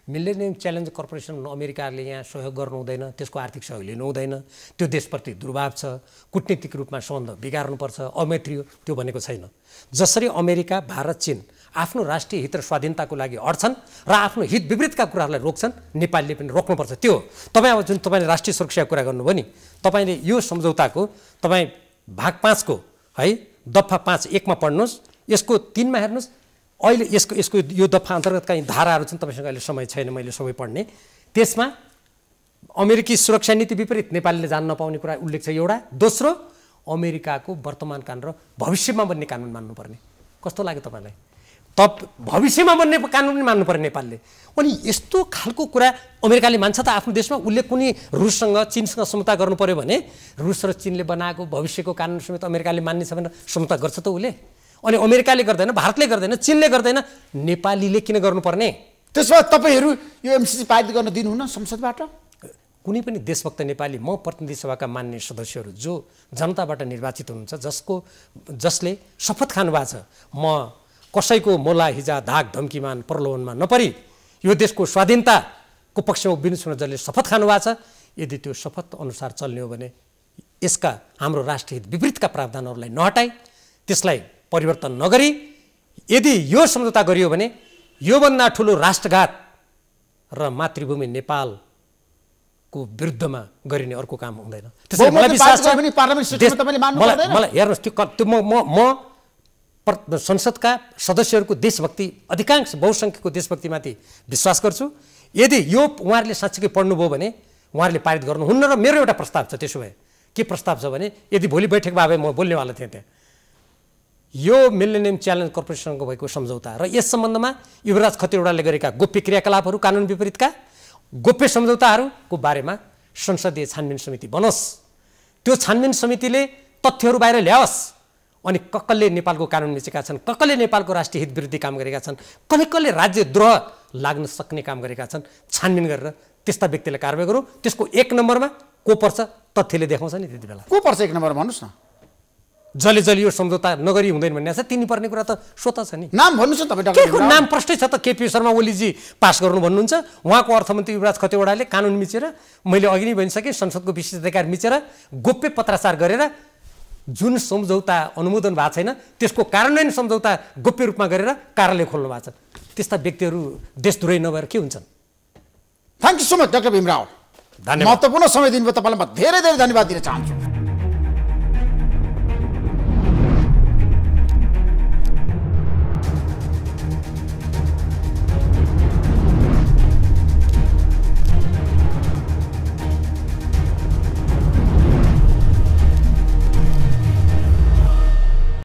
मिलेनियम च्यालेन्ज कर्पोरेसन अमेरिकाले यहाँ सहयोग गर्नु हुँदैन, त्यसको आर्थिक सहयोग लिनु हुँदैन, त्यो देशप्रति दुर्भाव छ, कूटनीतिक रूपमा सम्बन्ध बिगार्नुपर्छ, अमैत्री हो, त्यो भनेको छैन। जसरी अमेरिका, भारत, चीन आफ्नो राष्ट्रिय हित र स्वाधीनताको लागि अड्छन् र आफ्नो हित विपरीतका कुराहरूलाई रोक्छन्, नेपालले पनि रोक्नुपर्छ। त्यो तपाईँ अब जुन तपाईँले राष्ट्रिय सुरक्षाको कुरा गर्नुभयो नि, तपाईँले यो सम्झौताको तपाईँ भाग 5 को है दफा 5(1) मा पढ्नुहोस्, यसको 3 मा हेर्नुहोस्। अहिले यसको यो दफा अन्तर्गत कहीँ धाराहरू छन्, तपाईँसँग अहिले समय छैन मैले सबै पढ्ने। त्यसमा अमेरिकी सुरक्षा नीति विपरीत नेपालले जान नपाउने कुरा उल्लेख छ एउटा। दोस्रो, अमेरिकाको वर्तमान कानुन र भविष्यमा बन्ने कानुन मान्नुपर्ने। कस्तो लाग्यो तपाईँलाई? भविष्यमा बन्ने कानुन पनि मान्नुपर्ने नेपालले। अनि यस्तो खालको कुरा अमेरिकाले मान्छ त आफ्नो देशमा? उसले कुनै रुससँग चीनसँग समझौता गर्नु पर्यो भने रुस र चीनले बनाएको भविष्यको कानुन समेत अमेरिकाले मान्ने छ भने समझौता गर्छ त उसले। अनि अमेरिकाले गर्दैन, भारतले गर्दैन, चीनले गर्दैन, नेपालीले किन गर्नुपर्ने? त्यसो भए तपाईँहरू यो एमसिसी पारित गर्न दिनुहुन्न संसदबाट? कुनै पनि देशभक्त नेपाली, म प्रतिनिधि सभाका मान्य सदस्यहरू जो जनताबाट निर्वाचित हुनुहुन्छ, जसले शपथ खानुभएको छ म कसैको मोला हिजा धाक धम्कीमान प्रलोभनमा नपरी यो देशको स्वाधीनताको पक्षमा उभिनु, जसले शपथ खानुभएको छ, यदि त्यो शपथ अनुसार चल्ने हो भने यसका हाम्रो राष्ट्रिय हित विपरीतका प्रावधानहरूलाई नहटाई, त्यसलाई परिवर्तन नगरी यदि यो सम्झौता गरियो भने योभन्दा ठुलो राष्ट्रघात र मातृभूमि नेपालको विरुद्धमा गरिने अर्को काम हुँदैन। त्यसैले मलाई विश्वास छ मलाई हेर्नुहोस्, त्यो म संसदका सदस्यहरूको देशभक्ति, अधिकांश बहुसङ्ख्यकको देशभक्तिमाथि विश्वास गर्छु। यदि यो उहाँहरूले साँच्चीकै पढ्नुभयो भने उहाँहरूले पारित गर्नुहुन्न। र मेरो एउटा प्रस्ताव छ। त्यसो भए के प्रस्ताव छ भने, यदि भोलि बैठकमा भए म बोल्नेवाला थिएँ त्यहाँ, यो मिलेनियम च्यालेन्ज कर्पोरेसनको भएको सम्झौता र यस सम्बन्धमा युवराज खतिवडाले गरेका गोप्य क्रियाकलापहरू, कानुन विपरीतका गोप्य सम्झौताहरूको बारेमा संसदीय छानबिन समिति बनोस्। त्यो छानबिन समितिले तथ्यहरू बाहिर ल्याओस्। अनि कसले नेपालको कानुन मिचेका छन्, कसले नेपालको राष्ट्रिय हित विरुद्ध काम गरेका छन्, कसले राज्यद्रोह लाग्न सक्ने काम गरेका छन्, छानबिन गरेर त्यस्ता व्यक्तिलाई कारबाही गरौँ। त्यसको 1 नम्बरमा को पर्छ तथ्यले देखाउँछ नि त्यति बेला। को पर्छ 1 नम्बर भन्नुहोस् न? जसले यो सम्झौता नगरी हुँदैन भन्ने छ, तिनी पर्ने कुरा त स्वतः छ नि। नाम भन्नुहोस् न तपाईँ? के नाम प्रष्टै छ त। केपी शर्मा ओलीजी पास गर्नु भन्नुहुन्छ, उहाँको अर्थमन्त्री युवराज खतिवडाले कानुन मिचेर, मैले अघि नै भनिसकेँ, संसदको विशेष अधिकार मिचेर गोप्य पत्राचार गरेर जुन सम्झौता अनुमोदन भएको छैन त्यसको कार्यान्वयन सम्झौता गोप्य रूपमा गरेर कार्यालय खोल्नु भएको छ। त्यस्ता व्यक्तिहरू देशद्रोही नभएर के हुन्छन्? Thank you so much doctor Bhimrao. धन्यवाद। महत्त्वपूर्ण समय दिनुभयो। तपाईँलाई म धेरै धेरै धन्यवाद दिन चाहन्छु।